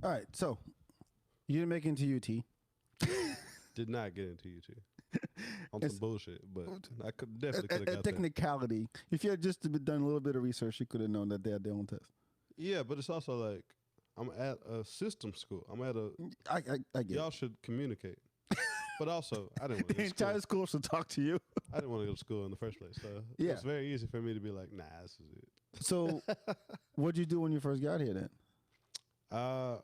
All right, so you didn't make it into UT. Did not get into UT on some bullshit, but I definitely could have got there. Technicality. If you had just done a little bit of research, you could have known that they had their own test. Yeah, but it's also like I'm at a system school. I'm at a. I get y'all it. should communicate. But also, I didn't want to The go to school. entire school should talk to you. I didn't want to go to school in the first place. So Yeah. it's very easy for me to be like, nah, this is it. So, what'd you do when you first got here then?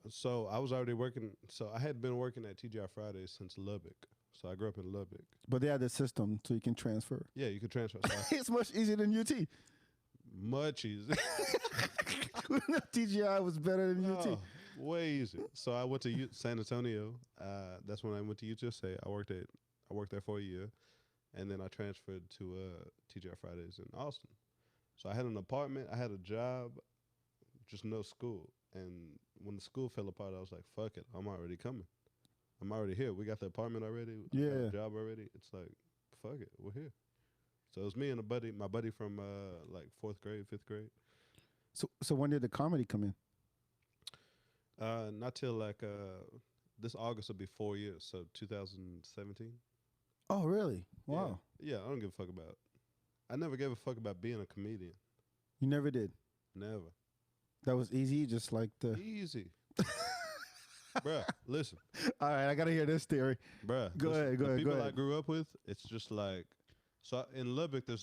So I was already working. So I had been working at TGI Fridays since Lubbock. So I grew up in Lubbock. But they had this system so you can transfer. Yeah, you could transfer. So It's much easier than UT. much easier. TGI was better than UT. Oh, way easier. So I went to San Antonio. That's when I went to UTSA. I worked there for a year, and then I transferred to TGI Fridays in Austin. So I had an apartment. I had a job, just no school. And when the school fell apart, I was like, "Fuck it, I'm already coming. I'm already here. We got the apartment already. I got a job already. It's like, fuck it, we're here." So it was me and my buddy from like 4th grade, 5th grade. So when did the comedy come in? Not till like this August will be 4 years, so 2017. Oh, really? Wow. Yeah, I don't give a fuck about. I never gave a fuck about being a comedian. You never did? Never. That was easy, just like the... Easy. Bruh, listen. All right, I got to hear this theory. Bruh. Go ahead. The people I grew up with, it's just like... So in Lubbock, there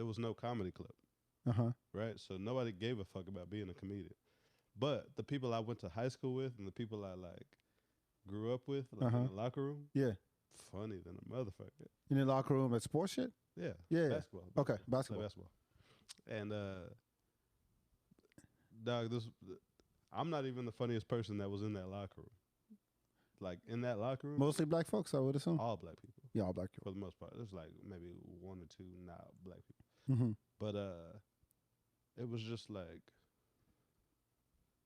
was no comedy club. Uh-huh. Right? So nobody gave a fuck about being a comedian. But the people I went to high school with and the people I like grew up with, like in the locker room, yeah, funny than a motherfucker. In the locker room at sports shit? Yeah. Yeah. Basketball. Okay, basketball. Basketball. And dog, I'm not even the funniest person that was in that locker room. Like in that locker room, Mostly black folks, I would assume. all black people. Yeah, all black people. For the most part. There's like maybe 1 or 2 not black people. Mm-hmm. But it was just like,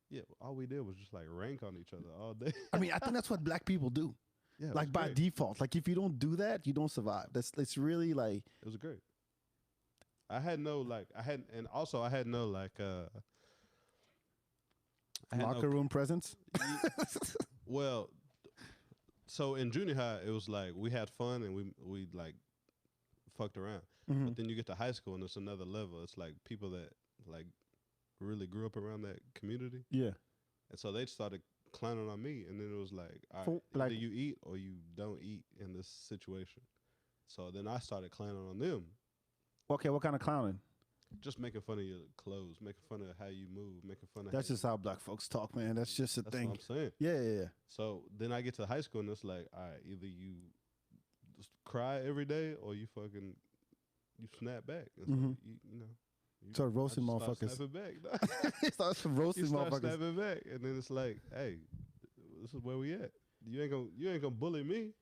yeah, all we did was just like rank on each other all day. I mean, I think that's what black people do. Yeah, like by default. Like if you don't do that, you don't survive. It's really like... It was great. I had no locker room presence? Well, so in junior high, it was like we had fun and we like fucked around. Mm-hmm. But then you get to high school and it's another level. It's like people that like really grew up around that community. Yeah. And so they started clowning on me, and then it was like, all right, like, either you eat or you don't eat in this situation. So then I started clowning on them. Okay, what kind of clowning? Just making fun of your clothes, making fun of how you move, making fun of. That's just how black folks talk, man. That's just a thing. That's what I'm saying. Yeah. So then I get to high school, and it's like, all right, either you just cry every day or you snap back. And so you know. Start roasting motherfuckers. Snapping back. Starts roasting motherfuckers. Snapping back, and then it's like, hey, this is where we at. You ain't gonna bully me.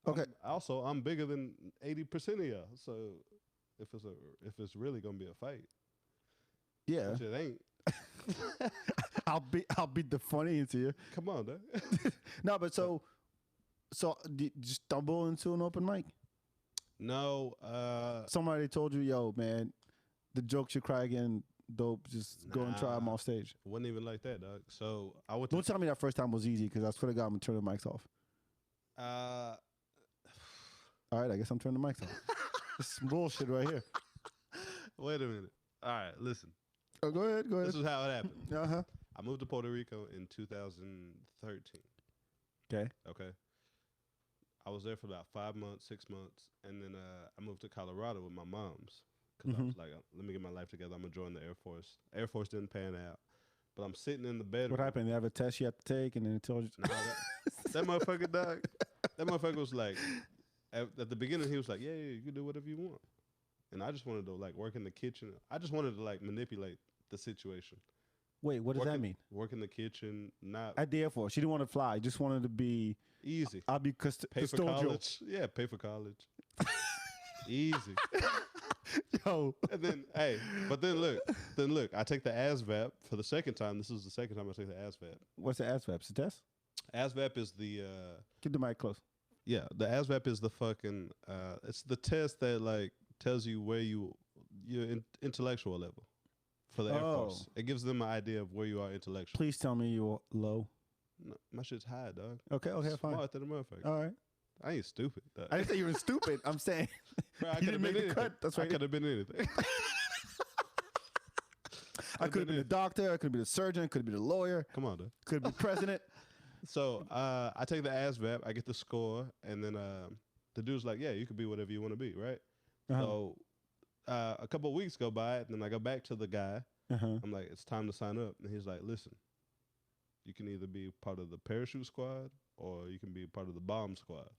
Okay. I'm bigger than 80% of y'all. So if it's really gonna be a fight, yeah, which it ain't. I'll beat the funny into you. Come on, dog. No, but so did you stumble into an open mic? No. Somebody told you, yo, man, the jokes you cry again, dope. Just go and try them off stage. It wasn't even like that, dog. So I went. Don't tell me that first time was easy, because I swear to God, I'm gonna turn the mics off. All right, I guess I'm turning the mics off. This is bullshit right here. Wait a minute. All right, listen. Oh, go ahead. This is how it happened. Uh-huh. I moved to Puerto Rico in 2013. Okay. I was there for about 5 months, 6 months, and then I moved to Colorado with my mom's, because I was like, let me get my life together. I'm gonna join the Air Force. Air Force didn't pan out, but I'm sitting in the bedroom. What happened? They have a test you have to take, and then it told you. That motherfucker, dog. That motherfucker was like, at the beginning, he was like, yeah, you can do whatever you want, and I just wanted to like work in the kitchen. I just wanted to like manipulate the situation. Wait, what does that mean? Work in the kitchen, not at the Air Force. She didn't want to fly. Just wanted to be easy. I'll be pay custodial. For college. Yeah, pay for college. Easy. Yo. And then look. I take the ASVAB for the second time. This is the second time I take the ASVAB. What's the ASVAB? It's a test? ASVAB is the keep the mic close. Yeah, the ASVAB is the fucking it's the test that like tells you where your intellectual level for the Air Force. It gives them an idea of where you are intellectually. Please tell me you're low. No, my shit's high, dog. Okay, fine. Smart than a motherfucker. All right. I ain't stupid. Dog. I didn't say you were stupid. I'm saying Bro, I you could didn't have make been the anything. cut. That's I right. could have been anything. I could have been the doctor. I could have been the surgeon. Could have been the lawyer. Come on, dog. Could have been president. So I take the ASVAB, I get the score, and then the dude's like, yeah, you could be whatever you want to be, right? Uh-huh. So a couple of weeks go by, and then I go back to the guy. Uh-huh. I'm like, it's time to sign up. And he's like, listen, you can either be part of the parachute squad or you can be part of the bomb squad.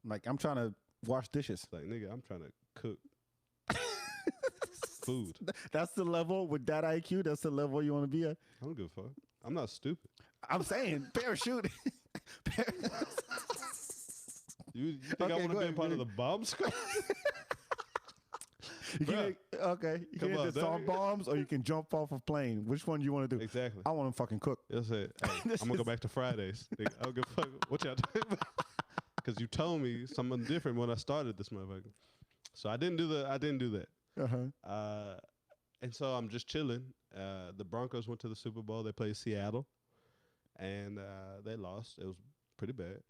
Like, I'm trying to wash dishes. It's like, nigga, I'm trying to cook food. That's the level with that IQ. That's the level you want to be at. I don't give a fuck. I'm not stupid. I'm saying parachute. You think I want to be part of the bomb squad? You can you can either solve bombs or you can jump off a plane. Which one do you want to do? Exactly. I want to fucking cook. That's it. Hey, I'm gonna go back to Fridays. Nigga, I don't give a fuck what y'all doing. Because you told me something different when I started this motherfucker. So I didn't do that. Uh-huh. And so I'm just chilling. The Broncos went to the Super Bowl. They played Seattle, and they lost. It was pretty bad.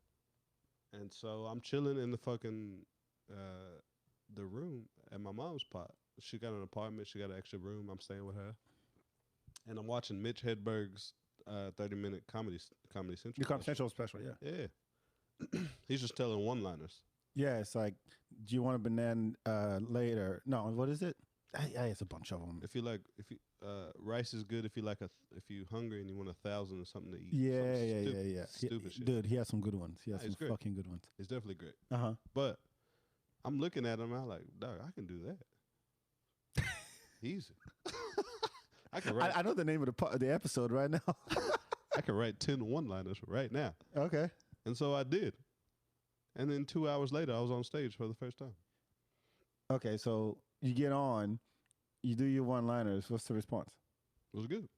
And so I'm chilling in the fucking the room at my mom's pot. She got an apartment. She got an extra room. I'm staying with her, and I'm watching Mitch Hedberg's 30-minute Comedy Central. The Comedy Central special, yeah. Yeah. He's just telling one-liners. Yeah, it's like, do you want a banana later? No, what is it? It's a bunch of them. If you rice is good if you hungry and you want 1,000 or something to eat. Yeah. Stupid shit. Dude, he has some good ones. He has some great. fucking good ones. It's definitely great. Uh-huh. But I'm looking at him. I'm like, dog, I can do that. Easy. I can write. I know the name of the episode right now. I can write 10 one-liners right now. Okay. And so I did. And then 2 hours later, I was on stage for the first time. Okay, so you get on, you do your one-liners. What's the response? It was good.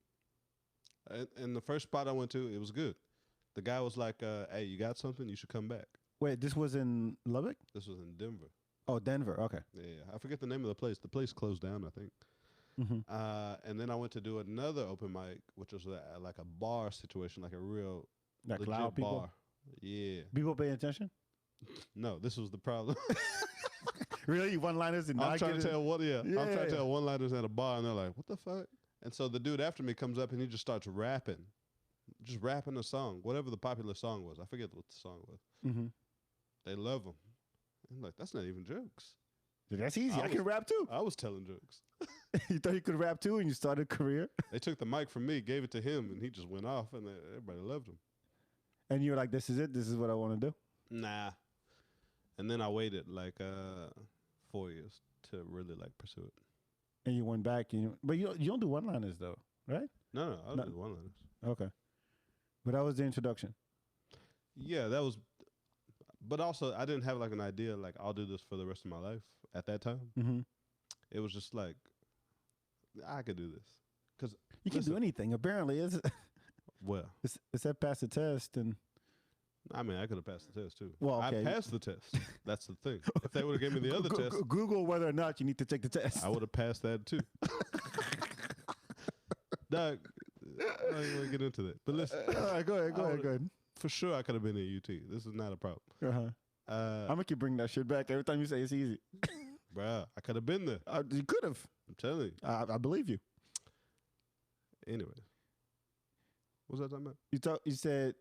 And the first spot I went to, it was good. The guy was like, hey, you got something? You should come back. Wait, this was in Lubbock? This was in Denver. Oh, Denver. Okay. Yeah. I forget the name of the place. The place closed down, I think. Mm-hmm. And then I went to do another open mic, which was like a bar situation, like a real Like legit loud people? bar. Yeah. People paying attention? No, this was the problem. Really? One-liners and I'm not trying to getting- tell I'm trying to Yeah. tell one-liners at a bar, and they're like, "What the fuck?" And so the dude after me comes up and he just starts rapping, just rapping a song, whatever the popular song was. I forget what the song was. Mm-hmm. They love him. I'm like, that's not even jokes. Dude, that's easy. I can rap too. I was telling jokes. You thought you could rap too, and you started a career, They took the mic from me, gave it to him, and he just went off, and everybody loved him. and you were like, "This is it. This is what I want to do." Nah. And then I waited like 4 years to really like pursue it. And you went back, but you don't do one-liners though, right? No, I No. did one-liners. Okay. But that was the introduction. Yeah, that was. But also, I didn't have like an idea like I'll do this for the rest of my life at that time. Mm-hmm. It was just like I could do this because You can do anything. Apparently, it's that pass the test, and I mean I could have passed the test too. Well, okay. I passed the test. That's the thing. If they would have given me the other test, Google whether or not you need to take the test. I would have passed that too. Doug, I don't want to get into that. But listen, All right, go ahead. for sure I could have been at UT. This is not a problem. I'm gonna keep bringing that shit back every time you say it's easy. Bruh, I could have been there. You could have. I'm telling you. I believe you. Anyway, what was I talking about? You said.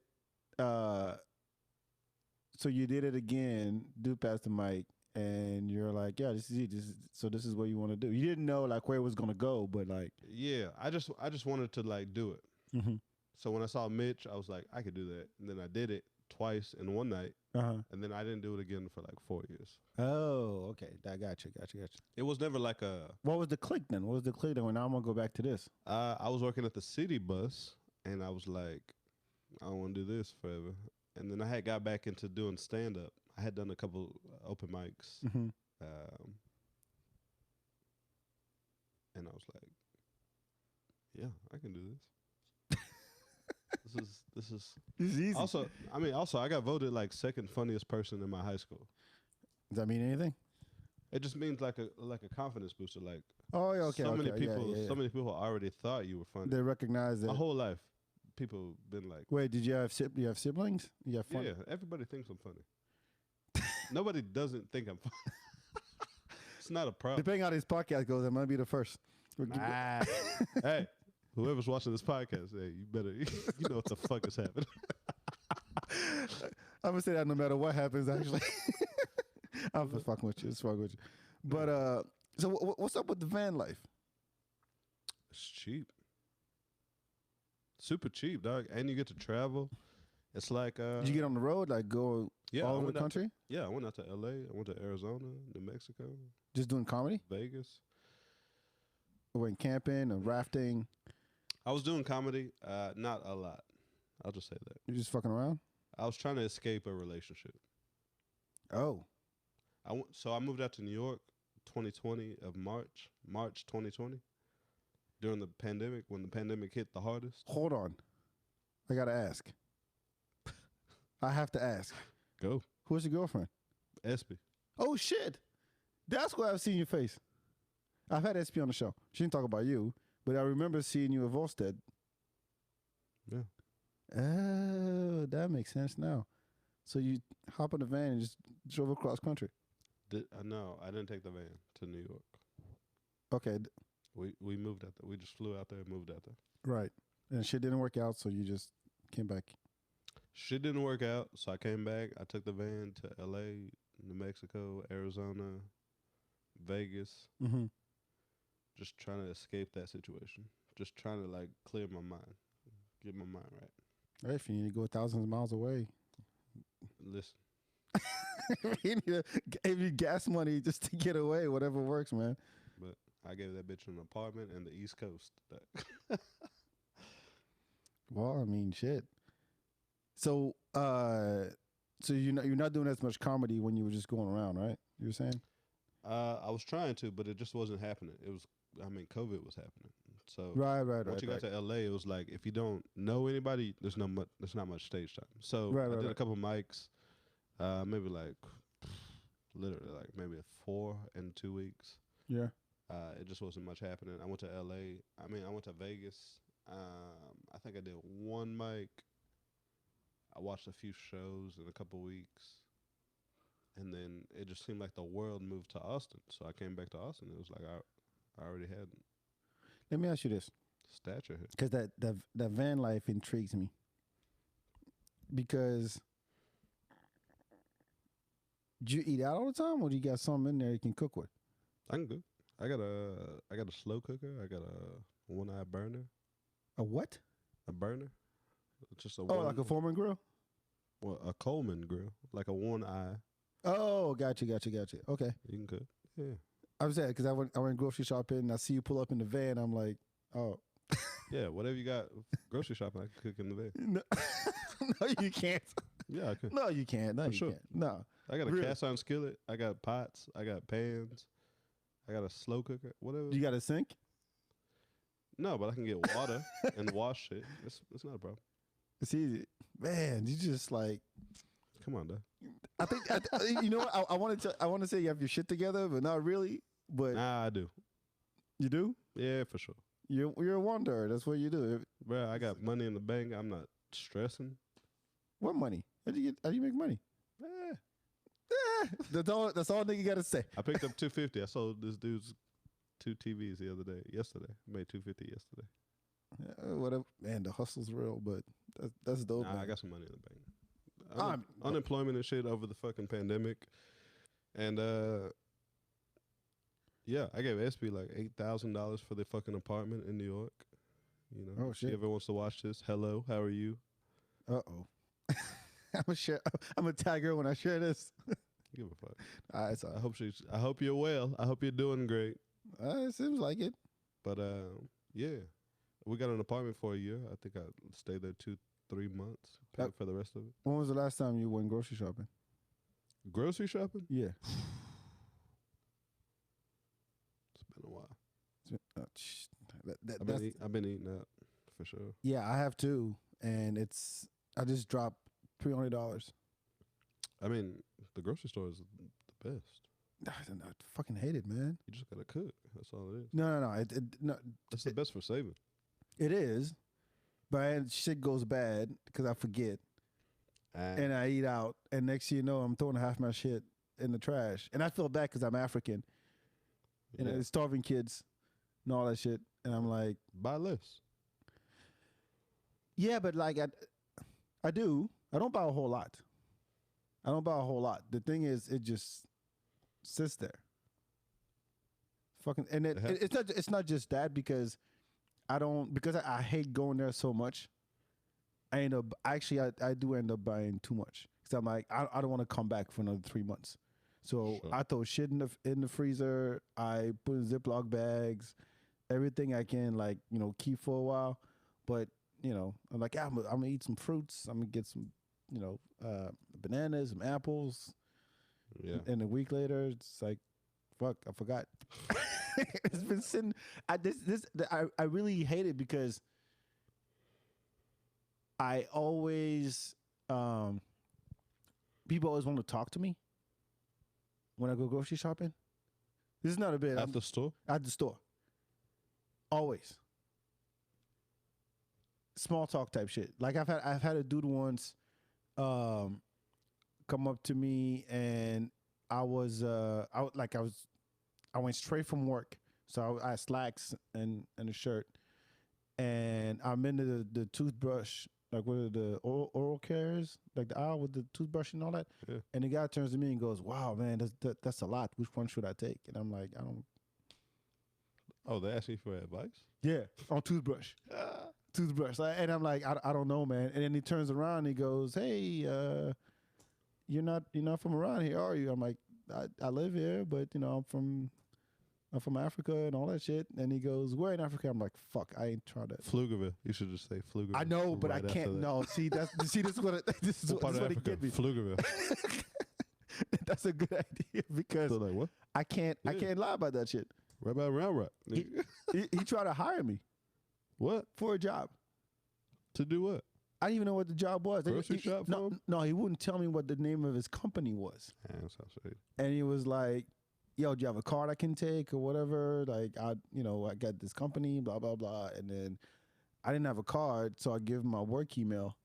So you did it again. Do pass the mic, and you're like, yeah, this is it. This is what you want to do. You didn't know like where it was gonna go, but like. Yeah, I just wanted to like do it. Mm-hmm. So when I saw Mitch, I was like, I could do that. And then I did it twice in one night. And then I didn't do it again for like 4 years. Oh, okay. I got you. It was never like a... What was the click then? What was the click then? Well, now I'm going to go back to this. I was working at the city bus, and I was like, I don't want to do this forever. And then I had got back into doing stand-up. I had done a couple open mics. Mm-hmm. And I was like, yeah, I can do this. This is easy. Also, I got voted like second funniest person in my high school. Does that mean anything? It just means like a confidence booster. Like, oh, yeah, okay. So many people yeah. already thought you were funny. They recognize that. My whole life, people been like, Wait, did you have you have siblings? You have fun? yeah, everybody thinks I'm funny. Nobody doesn't think I'm funny. It's not a problem. Depending on how this podcast goes, I might be the first. Nah. Hey, whoever's watching this podcast, hey, you better, you know what the fuck is happening. I'm gonna say that no matter what happens. Actually, I'm just fucking with you. Just fucking with you. But so what's up with the van life? It's cheap. Super cheap, dog. And you get to travel. It's like Did you get on the road, like go all over the country? I went out to LA. I went to Arizona, New Mexico, Just doing comedy? Vegas. Went camping or rafting? I was doing comedy, not a lot. I'll just say that. You just fucking around? I was trying to escape a relationship. Oh, So I moved out to New York 2020 of March 2020. During the pandemic, when the pandemic hit the hardest. hold on. I gotta ask. I have to ask. Go. Who's your girlfriend? Espy. Oh shit! That's why I've seen your face. I've had SP on the show. She didn't talk about you, but I remember seeing you at Volstead. Yeah. Oh, that makes sense now. So you hop in the van and just drove across country. No, I didn't take the van to New York. Okay, We moved out there. We just flew out there and moved out there. right. And shit didn't work out, so you just came back. Shit didn't work out, so I came back. I took the van to LA, New Mexico, Arizona, Vegas. Mm-hmm. Just trying to escape that situation. Just trying to like clear my mind. Get my mind right. Right, if you need to go thousands of miles away, Listen. you need to give you gas money just to get away, whatever works, man. But I gave that bitch an apartment in the East Coast. Well, I mean, shit. So, so you're not doing as much comedy when you were just going around, right? You were saying? I was trying to, but it just wasn't happening. COVID was happening. So Right. once you got to LA, it was like if you don't know anybody, there's not much stage time. So I did a couple mics, maybe like literally like maybe 4 in 2 weeks. Yeah. It just wasn't much happening. I went to LA. I went to Vegas. I think I did 1 mic. I watched a few shows in a couple weeks. And then it just seemed like the world moved to Austin. So I came back to Austin. It was like I already had Let me ask you this, stature here. because that van life intrigues me. Because do you eat out all the time, or do you got something in there you can cook with? I can cook. I got a slow cooker. I got a 1-eye burner. A what? A burner. Just a Like a Foreman grill? Well, a Coleman grill, like a 1-eye. Oh, gotcha. Okay. You can cook. Yeah. I was saying because I went grocery shopping and I see you pull up in the van. I'm like, oh. Yeah, whatever you got grocery shopping, I can cook in the van. No, no you can't. Yeah, I could. No, you can't. No, For you sure. can't. No. I got a Really? cast iron skillet. I got pots. I got pans. I got a slow cooker. Whatever. You got a sink? No, but I can get water and wash it. It's not a problem. It's easy. Man, you just like, Come on, dog. I think, you know what? I want to say you have your shit together, but not really. But Nah, I do. you do? Yeah, for sure. You're a wanderer. That's what you do. Bro, I got money in the bank. I'm not stressing. What money? How do you make money? Eh. That's all nigga got to say. I picked up $250. I sold this dude's 2 TVs yesterday. I made $250 yesterday. Whatever. Man, the hustle's real, but that's dope. Nah, man. I got some money in the bank. Unemployment and shit over the fucking pandemic. And yeah, I gave SB like $8,000 for the fucking apartment in New York. You know, Oh, shit. If ever wants to watch this, hello, how are you? Uh-oh. I'm a tag her when I share this. Give a fuck. It's all right. I hope you're well. I hope you're doing great. It seems like it. But yeah, we got an apartment for a year. I think I stayed there 2-3 months. Paid for the rest of it. When was the last time you went grocery shopping? Grocery shopping? Yeah. It's been a while. I've been eating out for sure. Yeah, I have too, and I just dropped $300. I mean, the grocery store is the best. I fucking hate it, man. You just gotta cook. That's all it is. No. That's the best for saving. It is, but shit goes bad because I forget and I eat out, and next thing you know, I'm throwing half my shit in the trash, and I feel bad because I'm African and it's starving kids and all that shit, and I'm like, buy less. yeah, but like I do. I don't buy a whole lot. I don't buy a whole lot. The thing is, it just sits there. Fucking, and it's not just that because I hate going there so much. I end up actually I do end up buying too much because I'm like I don't want to come back for another 3 months. So Sure. I throw shit in the freezer. I put in Ziploc bags, everything I can like keep for a while. But I'm like I'm gonna eat some fruits. I'm gonna get some bananas, some apples. Yeah. And a week later, it's like, fuck, I forgot. It's been sitting. I really hate it because I always people always want to talk to me when I go grocery shopping. This is not a bit. At the store? At the store. Always. Small talk type shit. Like I've had a dude once come up to me and I went straight from work. So I had slacks and a shirt. And I'm into the toothbrush, like what are the oral cares, like the aisle with the toothbrush and all that. Yeah. And the guy turns to me and goes, "Wow, man, that's a lot. Which one should I take?" And I'm like, "I don't." Oh, they ask you for advice? Yeah, on toothbrush, toothbrush. And I'm like, I don't know, man. And then he turns around and he goes, "Hey, you're not from around here, are you?" I'm like, I live here, but I'm from Africa and all that shit. And he goes, "Where in Africa?" I'm like, "Fuck, I ain't trying to." Pflugerville. You should just say Pflugerville. I know, but right I after can't. that. No, see, this is what it get me. Pflugerville. That's a good idea because So like what? I can't lie about that shit. Right about Round Rock. He tried to hire me What? for a job. To do what? I didn't even know what the job was. Grocery shop for him? No, he wouldn't tell me what the name of his company was. Yeah, that sounds shady. And he was like, "Yo, do you have a card I can take or whatever? Like, I got this company, blah, blah, blah." And then I didn't have a card, so I give him my work email.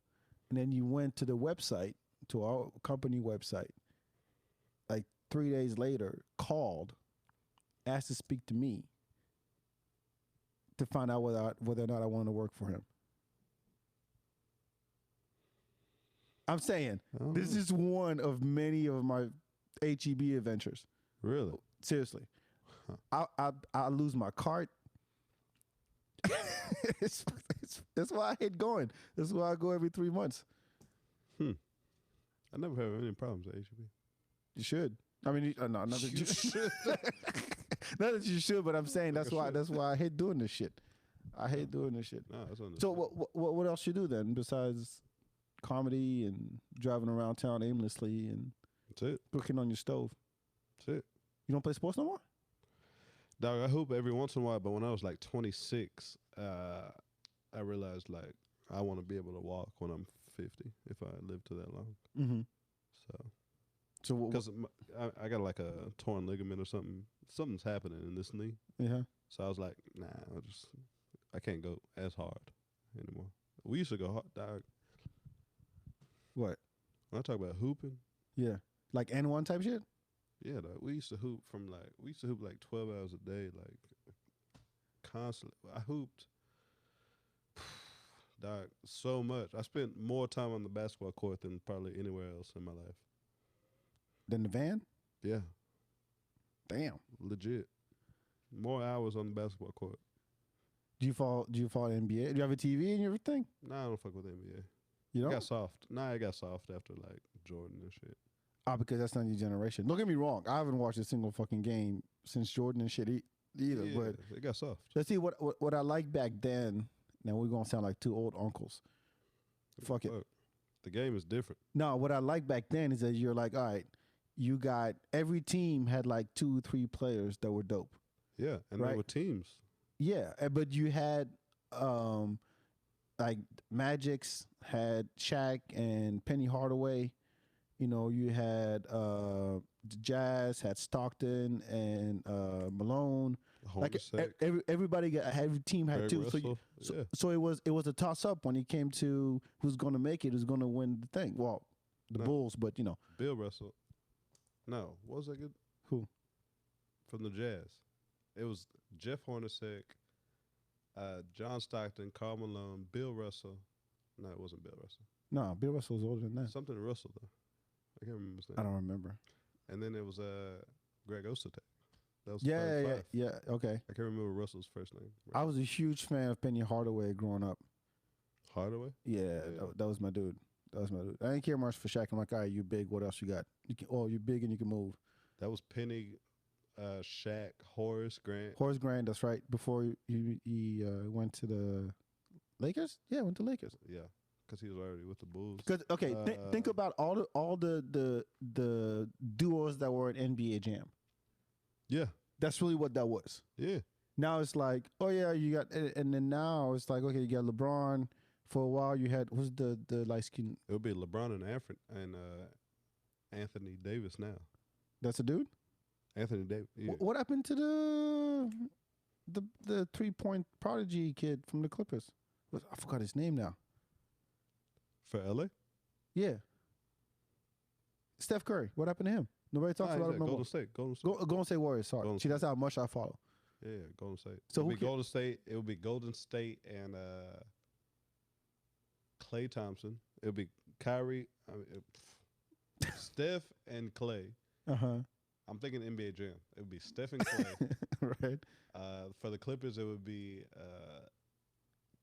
And then you went to the website, to our company website, like 3 days later, called, asked to speak to me to find out whether or not I wanted to work for him. I'm saying, this is one of many of my HEB adventures. Really? Seriously. I lose my cart. That's why I hate going. That's why I go every 3 months. I never have any problems at HEB. You should. I mean, no, not that you should. Not that you should, but I'm saying that's why I hate doing this shit. I hate doing this shit. No, that's So what else you do then besides comedy and driving around town aimlessly and That's it. cooking on your stove? That's it. You don't play sports no more? Dog, I hoop every once in a while, but when I was like 26, I realized like I want to be able to walk when I'm 50 if I live to that long. Mm-hmm. So because I got like a torn ligament or something. Something's happening in this knee. yeah. So I was like, nah, I can't go as hard anymore. We used to go hard, dog. What? When I talk about hooping, Yeah. Like N1 type shit? yeah, dog, we used to hoop like 12 hours a day, like constantly. I hooped, dog, so much. I spent more time on the basketball court than probably anywhere else in my life. Then the van? Yeah, Damn. legit. More hours on the basketball court. Do you follow NBA? Do you have a TV and everything? Nah, I don't fuck with the NBA. You It know? got soft. Nah, it got soft after like Jordan and shit. Because that's not your generation. Don't get me wrong. I haven't watched a single fucking game since Jordan and shit either. Yeah, But it got soft. let's see what I liked back then. Now we're gonna sound like two old uncles. Fuck it. The game is different. No, what I liked back then is that you're like, all right, you got every team had like 2-3 players that were dope. Yeah, and Right. they were teams. Yeah, but you had like Magic's had Shaq and Penny Hardaway. You know, you had the Jazz had Stockton and Malone. Hornacek, everybody got every team had Craig two. Russell. Yeah. So it was a toss up when it came to who's going to make it, who's going to win the thing. Well, the No. Bulls, but you know Bill Russell. No, what was that good? who? From the Jazz. It was Jeff Hornacek, John Stockton, Karl Malone, Bill Russell. No, it wasn't Bill Russell. No, Bill Russell was older than that. Something Russell though. I can't remember his name. I don't remember. And then it was Greg Ostertag. That was Yeah. Okay. I can't remember Russell's first name. I was a huge fan of Penny Hardaway growing up. Hardaway. Yeah, that was my dude. That was my dude. I didn't care much for Shaq. I'm like, all right, you big. What else you got? You're big and you can move. That was Penny, Shaq, Horace Grant. Horace Grant, that's right. Before he went to the Lakers. Yeah, went to Lakers. Yeah, because he was already with the Bulls. Because okay, think about all the duos that were in NBA Jam. Yeah, that's really what that was. Yeah. Now it's like, oh yeah, you got, and then now it's like, okay, you got LeBron. For a while, you had who's the light skin? It would be LeBron and Anthony Davis now. That's a dude. Anthony Davis. Yeah. What happened to the 3-point prodigy kid from the Clippers? I forgot his name now. For LA? Yeah. Steph Curry. What happened to him? Nobody talks about him no more. Golden State. Golden State Warriors. Sorry. Golden See, that's how much I follow. Yeah, Golden State. So it would be Golden State. It would be Golden State and Klay Thompson. It would be Kyrie. Steph and Klay. I'm thinking NBA Jam. It would be Steph and Klay. Right. For the Clippers, it would be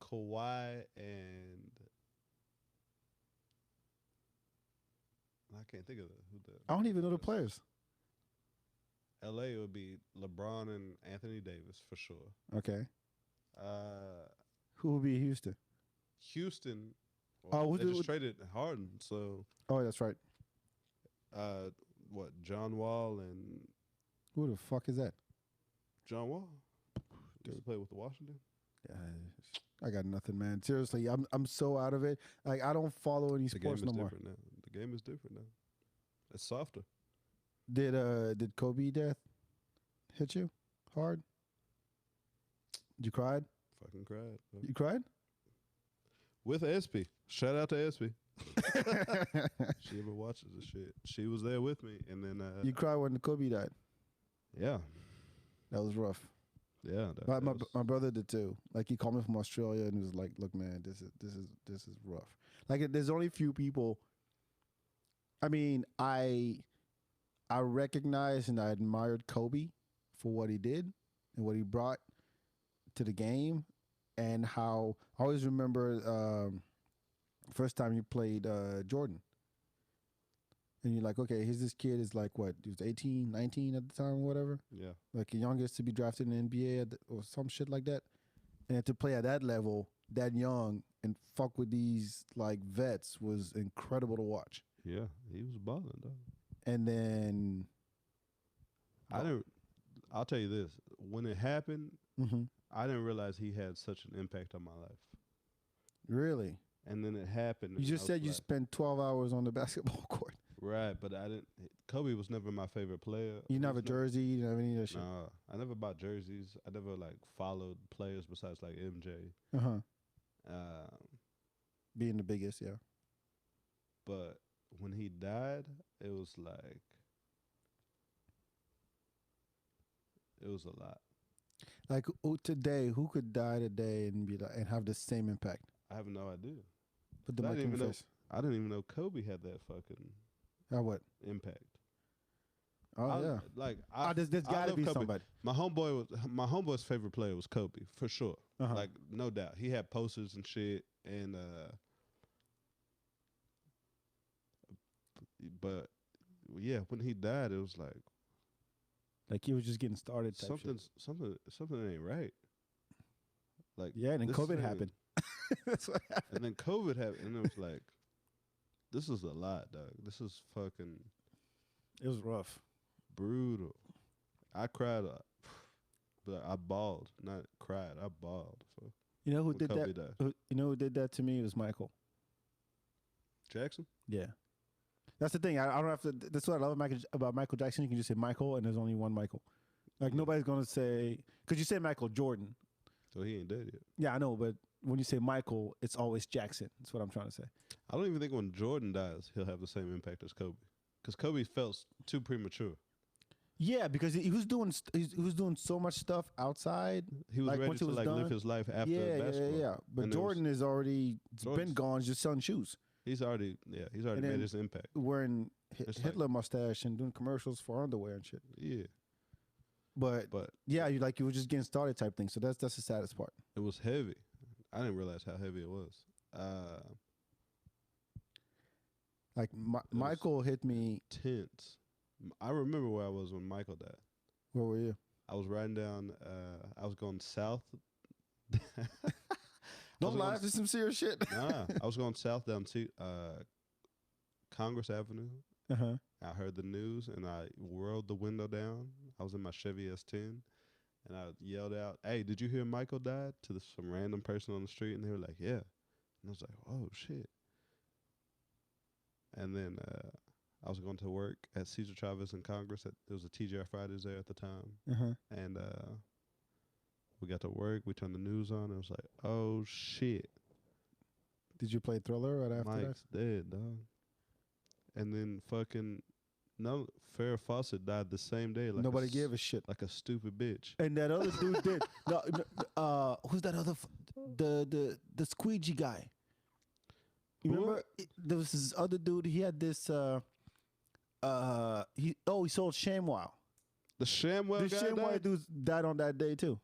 Kawhi and I can't think of who the. I don't even know the players. LA would be LeBron and Anthony Davis for sure. Okay. Who would be Houston? Houston. Well, they just traded Harden, so. Oh, that's right. What, John Wall and. Who the fuck is that? John Wall. Used to play with the Washington. Yeah, I got nothing, man. Seriously, I'm so out of it. Like, I don't follow any sports no more. Now. The game is different now. It's softer. Did Kobe death hit you hard? You cried? Fucking cried. Bro. You cried? With SP. Shout out to SP. She ever watches this shit. She was there with me, and then you cried when Kobe died. Yeah, that was rough. Yeah, my brother did too. Like, he called me from Australia and he was like, "Look, man, this is rough." Like, there's only few people. I mean, I recognized and I admired Kobe for what he did and what he brought to the game, and how I always remember first time you played Jordan. And you're like, okay, here's this kid is like, what, he was 18, 19 at the time or whatever? Yeah. Like the youngest to be drafted in the NBA or some shit like that. And to play at that level, that young, and fuck with these like vets was incredible to watch. Yeah, he was balling, though. And then I'll tell you this. When it happened, mm-hmm. I didn't realize he had such an impact on my life. Really? And then it happened. You just said you spent 12 hours on the basketball court. Right, but I didn't. Kobe was never my favorite player. You didn't have a jersey? You didn't have any of that shit? Nah, I never bought jerseys. I never like followed players besides like MJ. Being the biggest, yeah. But when he died, it was like, it was a lot. Like today, who could die today and be like, and have the same impact? I have no idea. Put the mic in your face. I didn't even know Kobe had that fucking what impact. Oh yeah, like there's got to be Kobe. somebody. My homeboy's favorite player was Kobe for sure. Like no doubt, he had posters and shit. And but yeah, when he died, it was like he was just getting started. Something ain't right. Like yeah, and then COVID happened. That's what happened. And then COVID happened, and it was like, this is a lot, dog. This is fucking. It was rough, brutal. I cried, but I bawled, not cried. I bawled. So you know who did that? You know who did that to me? It was Michael Jackson. Yeah, that's the thing. I don't have to. That's what I love about Michael Jackson. You can just say Michael, and there's only one Michael. Like nobody's gonna say because you say Michael Jordan. So he ain't dead yet. Yeah, I know, but when you say Michael, it's always Jackson. That's what I'm trying to say. I don't even think when Jordan dies, he'll have the same impact as Kobe. Because Kobe felt too premature. Yeah, because he was doing he was doing so much stuff outside. He was Like, ready once to it was like done, live his life after yeah, basketball. yeah. But And Jordan is already been Jordan's- gone, just selling shoes, he's already And made then- his impact. wearing It's like- Hitler mustache and doing commercials for underwear and shit. Yeah, But but yeah, you like you were just getting started type thing. So that's the saddest part. it was heavy. I didn't realize how heavy it was. Like Michael hit me. Tense. I remember where I was when Michael died. Where were you? I was riding down. I was going south. Don't lie. This is some serious shit. Nah, I was going south down to Congress Avenue. Uh-huh. I heard the news and I whirled the window down. I was in my Chevy S10 and I yelled out, "Hey, did you hear Michael died?" to some random person on the street, and they were like, "Yeah." And I was like, "Oh shit!" And then I was going to work at Cesar Chavez in Congress. There was a TGI Fridays there at the time, Uh-huh. and we got to work. We turned the news on, and I was like, "Oh shit, Did you play Thriller right after Mike's dead, dog." And then fucking Farrah Fawcett died the same day. that? Like Nobody gave a shit. like a stupid bitch. And that other dude did. Who's that other? The squeegee guy. You Who? remember? There was this other dude. He had this. He sold ShamWow. The ShamWow The guy ShamWow died? dude died on that day too,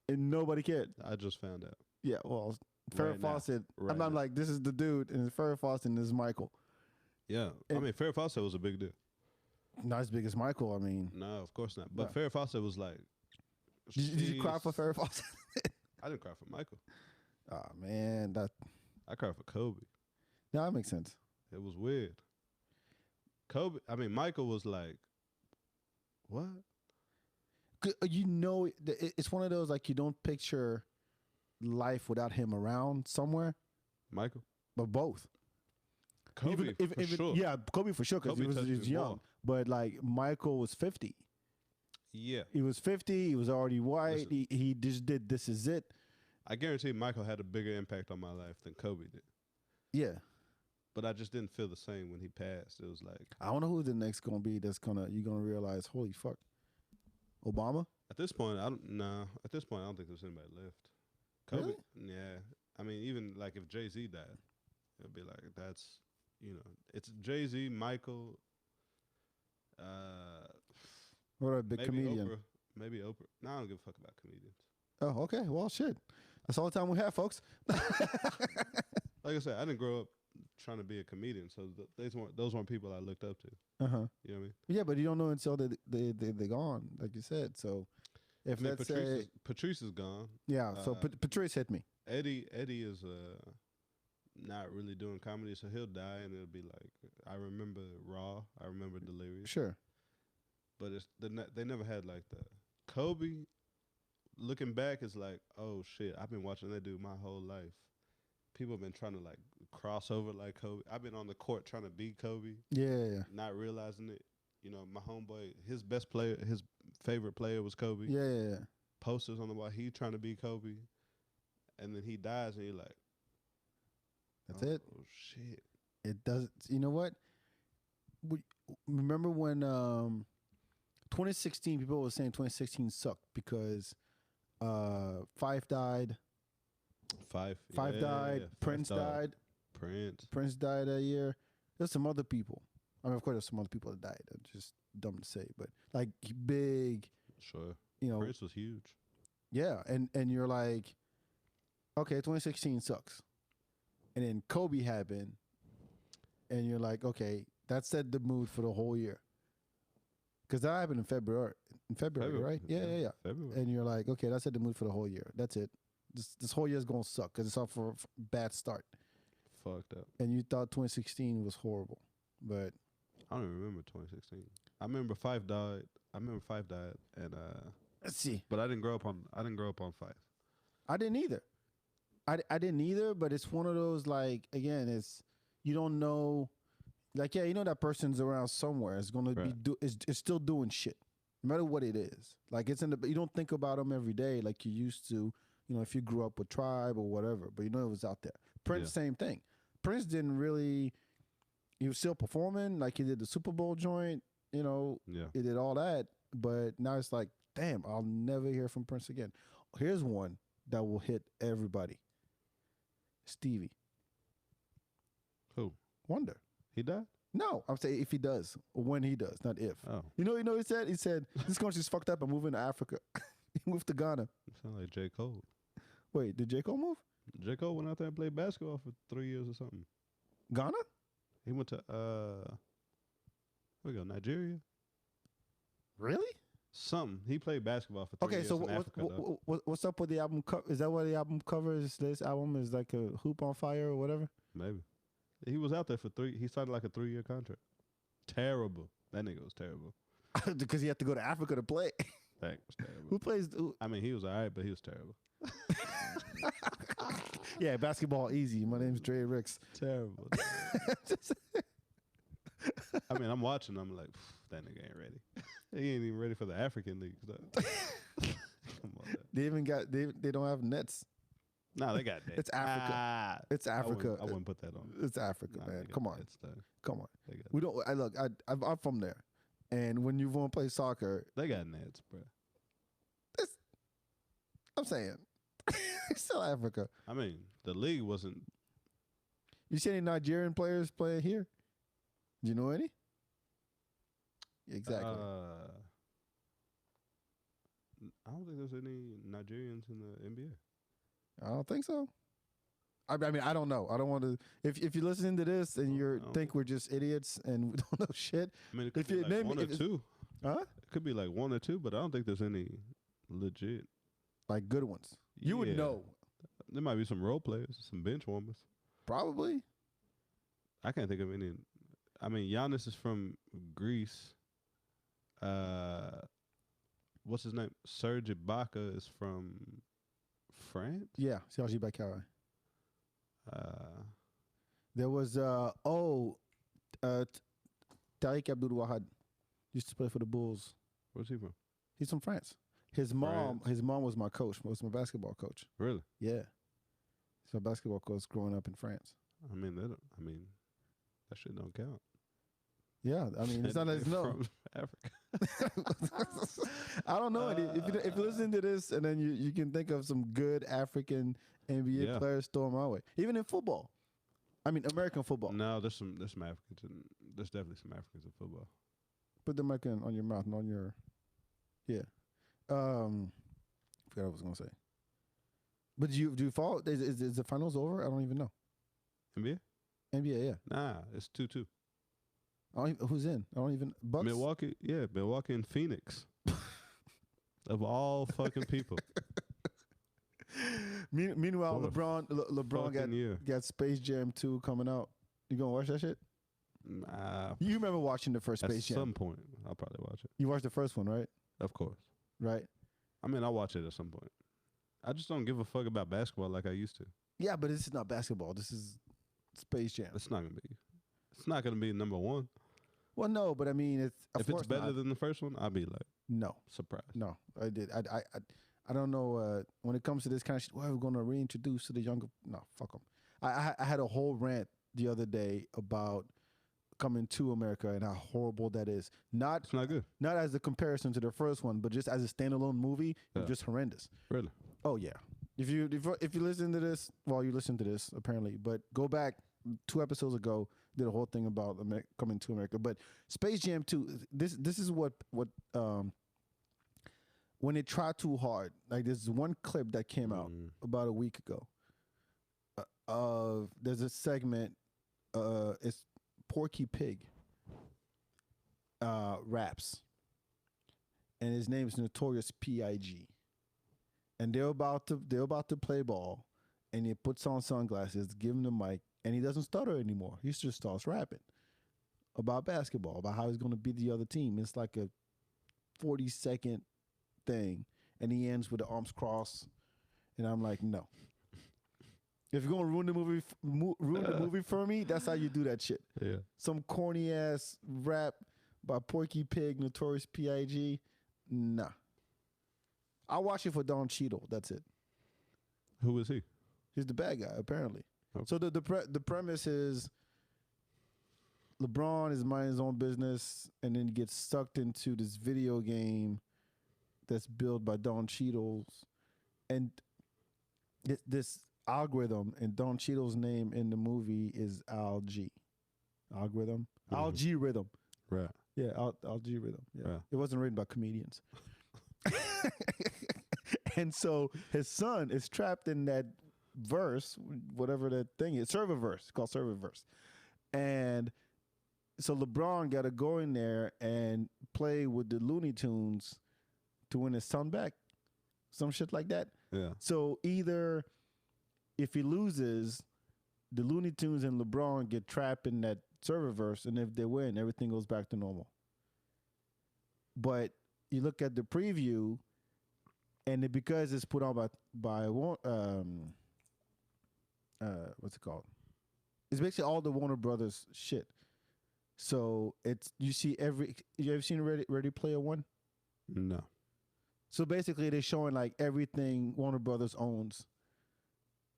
and nobody cared. I just found out. Yeah, well, Farrah Right now. Fawcett. Right I'm now. like, this is the dude, and it's Farrah Fawcett, and this is Michael. Yeah. I mean, Farrah Fawcett was a big deal. Not as big as Michael. I mean, No, of course not. But No. Farrah Fawcett was like... did you cry for she's- Farrah Fawcett? I didn't cry for Michael. Oh man, that I cried for Kobe. makes sense. It was weird. Michael was like, what? You know, it's one of those like you don't picture life without him around somewhere, Michael? but both. Kobe, for sure. Yeah, Kobe for sure because Kobe he touched was his young. ball. But like Michael was 50. Yeah. He was 50. He was already white. Listen. He just did This Is It. I guarantee Michael had a bigger impact on my life than Kobe did. Yeah. But I just didn't feel the same when he passed. It was like, I don't know who the next gonna be. You're gonna realize, holy fuck, Obama. at this point, I don't think there's anybody left. Kobe, Really? yeah. I mean, even like if Jay-Z died, it'd be like, that's, it's Jay-Z, Michael, What a big maybe comedian. Oprah. Maybe Oprah. No, I don't give a fuck about comedians. Oh, okay. Well, shit. That's all the time we have, folks. Like I said, I didn't grow up trying to be a comedian, so those weren't people I looked up to. Uh huh. You know what I mean? Yeah, but you don't know until they're gone, like you said. So if I mean, let's Patrice, say, Patrice is gone. yeah. So Patrice hit me. Eddie is not really doing comedy, so he'll die, and it'll be like, I remember Raw, I remember Delirious, Sure. but they never had like the Kobe. Looking back, it's like, oh shit, I've been watching that dude my whole life. People have been trying to like cross over like Kobe. I've been on the court trying to beat Kobe, Yeah. not realizing it. My homeboy, his best player, his favorite player was Kobe. Yeah. Posters on the wall, he trying to beat Kobe, and then he dies, and you're like, That's it. Oh shit. It doesn't. You know what? Remember when 2016 people were saying 2016 sucked because Fife died. Five Died. Fife Prince died. Prince died that year. There's some other people. I mean, of course, there's some other people that died. That's just dumb to say, but like big. Sure. Prince was huge. Yeah, and you're like, okay, 2016 sucks, and then Kobe happened, and you're like, okay, that set the mood for the whole year. Because that happened in February. Right? Yeah. February. And you're like, okay, that set the mood for the whole year. That's it. This whole year's gonna suck because it's off for a bad start. Fucked up. And you thought 2016 was horrible, but I don't even remember 2016. I remember Fife died. And let's see. but I didn't grow up on Fife. I didn't either. I didn't either, but it's one of those like again, it's you don't know, like that person's around somewhere. It's gonna Right. be it's still doing shit, no matter what it is. Like it's in the, you don't think about them every day like you used to, if you grew up with Tribe or whatever, but it was out there. Prince, same thing. Prince didn't really, he was still performing, like he did the Super Bowl joint, he did all that, but now it's like, damn, I'll never hear from Prince again. Here's one that will hit everybody. Stevie. Who? Wonder. He died? No, I'm saying if he does, or when he does, not if. Oh. He said? He said, this country's fucked up, I'm moving to Africa. He moved to Ghana. You sound like J. Cole. Wait, did J. Cole move? J. Cole went out there and played basketball for 3 years or something. Ghana? He went to, where we go, Nigeria? Really? Something. He played basketball for 3 years in Africa, what's up with the album cover? Is that what the album cover is? This album is like a hoop on fire or whatever? Maybe. He was out there for he started like a 3-year contract. Terrible. That nigga was terrible. Because he had to go to Africa to play. That was terrible. Who plays? I mean, he was all right, but he was terrible. Yeah, basketball easy. My name's Dre Ricks. Terrible. I mean, I'm watching. I'm like, that nigga ain't ready. He ain't even ready for the African league stuff. Come on. They don't have nets. No, they got nets. It's Africa. It's Africa. I wouldn't put that on. It's Africa, man. Come on. Come on. We don't. I'm from there, and when you want to play soccer, they got nets, bro. I'm saying, it's still Africa. I mean, the league wasn't. You see any Nigerian players playing here? Do you know any? Exactly. I don't think there's any Nigerians in the NBA. I don't think so. I mean, I don't know. I don't want to. If you're listening to this and you think we're just idiots and we don't know shit, I mean, it could be like one or two. Huh? It could be like one or two, but I don't think there's any legit. Like good ones. You would know. There might be some role players, some bench warmers. Probably. I can't think of any. I mean, Giannis is from Greece. What's his name? Serge Ibaka is from France. Yeah, Serge Ibaka. There was Tariq Abdul-Wahad used to play for the Bulls. Where's he from? He's from France. His mom was my coach. Was my basketball coach. Really? Yeah. So basketball coach growing up in France. I mean, that shit don't count. Yeah, I mean, it's not as no. From Africa. I don't know. If you listen to this and then you can think of some good African NBA players, throw them our way. Even in football. I mean, American football. No, there's some Africans. There's definitely some Africans in football. Put the mic on your mouth and on your, yeah. I forgot what I was gonna say. But do you follow? Is the finals over? I don't even know. NBA? NBA, yeah. Nah, it's 2-2. Who's in? I don't even. Bucks? Milwaukee and Phoenix. Of all fucking people. Meanwhile, LeBron got Space Jam 2 coming out. You gonna watch that shit? You remember watching the first Space Jam? At some point, I'll probably watch it. You watched the first one, right? Of course. Right. I mean, I'll watch it at some point. I just don't give a fuck about basketball like I used to. Yeah, but this is not basketball. This is Space Jam. It's not gonna be number one. Well, no, but I mean, if it's better than the first one, I'll be like, surprised. No, I did. I don't know. When it comes to this kind of shit, well, we're gonna reintroduce to the younger. No, fuck them. I had a whole rant the other day about coming to America and how horrible that is. It's not good. Not as a comparison to the first one, but just as a standalone movie, it's just horrendous. Really? Oh yeah. If you listen to this, well, you listen to this apparently, but go back 2 episodes ago, did a whole thing about coming to America. But Space Jam 2, this is what when it tried too hard. Like there's one clip that came out about a week ago. There's a segment. It's Porky Pig raps, and his name is Notorious P.I.G. And they're about to play ball, and he puts on sunglasses, give him the mic, and he doesn't stutter anymore. He just starts rapping about basketball, about how he's going to beat the other team. It's like a 40-second thing, and he ends with the arms crossed, and I'm like, no. If you're gonna ruin the movie for me, that's how you do that shit. Yeah. Some corny ass rap by Porky Pig, Notorious P.I.G. Nah. I watch it for Don Cheadle. That's it. Who is he? He's the bad guy, apparently. Okay. So the premise is LeBron is minding his own business and then gets sucked into this video game that's built by Don Cheadle's. And this algorithm, and Don Cheadle's name in the movie is Alg. Algorithm? Algorithm. Right. Yeah, algorithm. Yeah. Right. It wasn't written by comedians. And so his son is trapped in that verse, whatever that thing is, server verse. It's called server verse. And so LeBron got to go in there and play with the Looney Tunes to win his son back. Some shit like that. Yeah. So either if he loses, the Looney Tunes and LeBron get trapped in that server verse, and if they win, everything goes back to normal. But you look at the preview, and because it's put on by what's it called? It's basically all the Warner Brothers shit. So it's you ever seen Ready Player One? No. So basically they're showing like everything Warner Brothers owns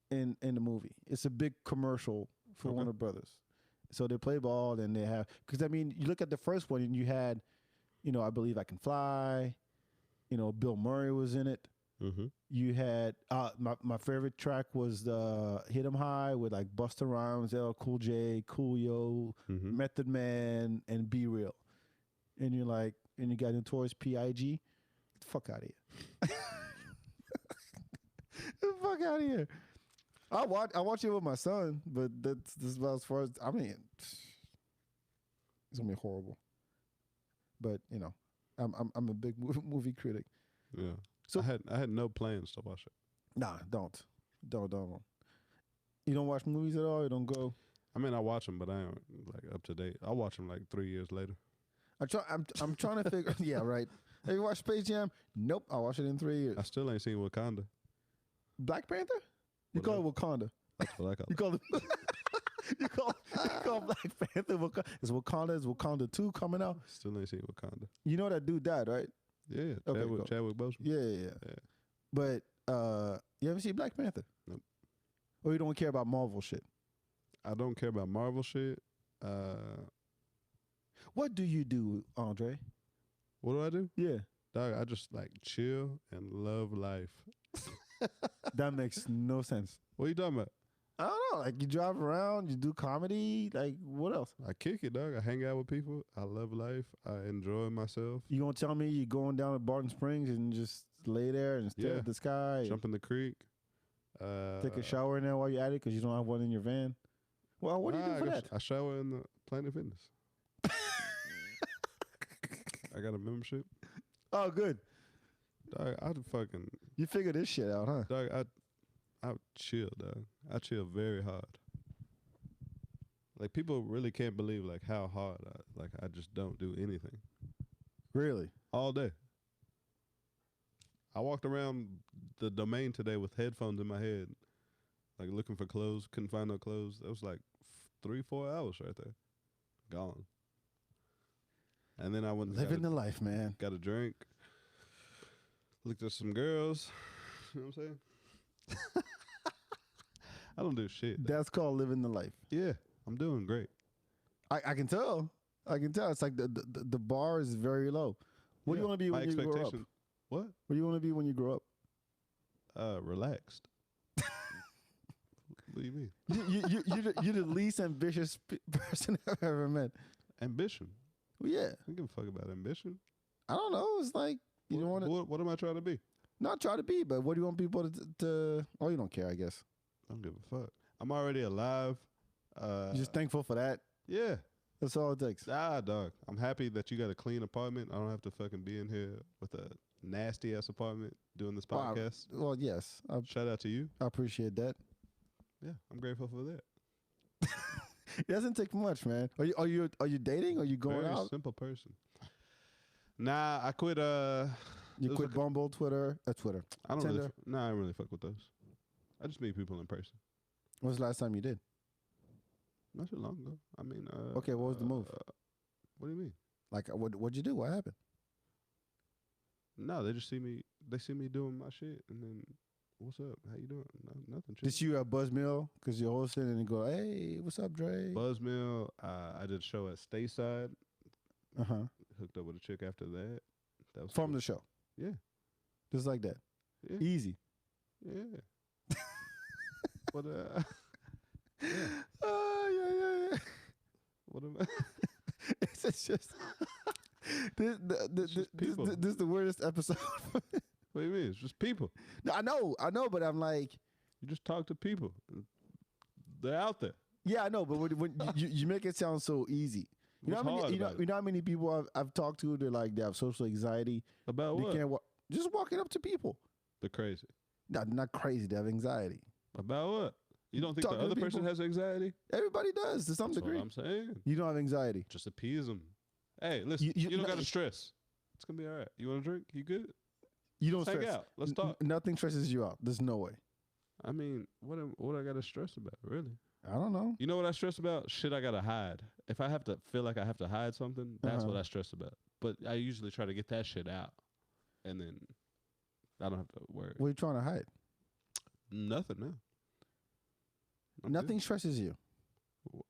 in the movie. It's a big commercial for Warner Brothers. So they play ball and they have, because I mean, you look at the first one and you had, I Believe I Can Fly, Bill Murray was in it. Mm-hmm. You had my favorite track was the Hit 'Em High with like Busta Rhymes, LL Cool J, Coolio, Method Man, and Be Real. And you're like, and you got Notorious P.I.G. Get the fuck out of here. Get the fuck out of here. I watch it with my son, but that's about as far as, I mean, it's gonna be horrible. But I'm a big movie critic. Yeah. So I had no plans to watch it. Nah, don't. You don't watch movies at all? You don't go? I mean, I watch them, but I ain't like up to date. I watch them like 3 years later. I'm trying to figure. Yeah, right. Have you watched Space Jam? Nope. I'll watch it in 3 years. I still ain't seen Wakanda. Black Panther? You call it Wakanda. That's what I call it. You call it. you call Black Panther Wakanda. Is Wakanda 2 coming out? Still ain't seen Wakanda. You know that dude died, right? Yeah, Okay, Chadwick Boseman. Yeah. But you ever see Black Panther? Nope. Or you don't care about Marvel shit? I don't care about Marvel shit. What do you do, Andre? What do I do? Yeah. Dog, I just like chill and love life. That makes no sense. What are you talking about? I don't know. Like you drive around, you do comedy. Like what else? I kick it, dog. I hang out with people. I love life. I enjoy myself. You gonna tell me you're going down to Barton Springs and just lay there and stare at the sky? Jump in the creek. Take a shower in there while you're at it because you don't have one in your van. Well, what do you do for that? I shower in the Planet Fitness. I got a membership. Oh, good. Dog, You figure this shit out, huh? Dog, I chill, dog. I chill very hard. Like people really can't believe like how hard I just don't do anything. Really? All day. I walked around the domain today with headphones in my head, like looking for clothes, couldn't find no clothes. That was like 3-4 hours right there. Gone. And then I went living the life, man. Got a drink. Looked at some girls. You know what I'm saying? I don't do shit. That's called living the life. Yeah, I'm doing great. I can tell. It's like the bar is very low. What do you want to be when you grow up? What? What do you want to be when you grow up? Relaxed. What do you mean? You're the least ambitious person I've ever met. Ambition? Well, yeah. I don't give a fuck about ambition. I don't know. It's like you don't want to. What am I trying to be? Not try to be, but what do you want people to oh, you don't care, I guess. I don't give a fuck. I'm already alive. You're just thankful for that. Yeah. That's all it takes. Dog. I'm happy that you got a clean apartment. I don't have to fucking be in here with a nasty ass apartment doing this podcast. Well, yes. Shout out to you. I appreciate that. Yeah, I'm grateful for that. It doesn't take much, man. Are you dating? Or are you going Very out? simple person. Nah, I quit. You quit Bumble, Twitter. Twitter. I don't Tinder. really. Nah, I don't really fuck with those. I just meet people in person. When's the last time you did? Not too long ago. I mean. Okay, what was the move? What do you mean? Like, what'd you do? What happened? No, they just see me. They see me doing my shit, and then, what's up? How you doing? No, nothing. Chill. Did you at Buzzmill? Because you're hosting and you go, hey, what's up, Dre? Buzzmill. I did a show at Stayside. Uh-huh. Hooked up with a chick after that. That was From cool. the show. Yeah. Just like that. Yeah. Easy. Yeah. But yeah. Yeah. What am I? It's just this is the weirdest episode. What do you mean? It's just people. No, I know, but I'm like, You just talk to people. They're out there. yeah, I know, but when you make it sound so easy. You know, What's hard about it? you know how many people I've talked to? They're like they have social anxiety. About They what? can't just walking up to people. They're crazy. Not crazy. They have anxiety. About what? You don't think Talking the to other person people. has anxiety? Everybody does to some That's degree. what I'm saying. You don't have anxiety. Just appease them. Hey, listen, you don't no, got to stress. It's going to be all right. You want a drink? You good? You don't Let's hang stress. out. Let's talk. Nothing stresses you out. There's no way. I mean, what I got to stress about, really? I don't know. You know what I stress about? Shit I got to hide. If I have to feel like I have to hide something, that's what I stress about. But I usually try to get that shit out. And then I don't have to worry. What are you trying to hide? Nothing now. Nothing stresses you.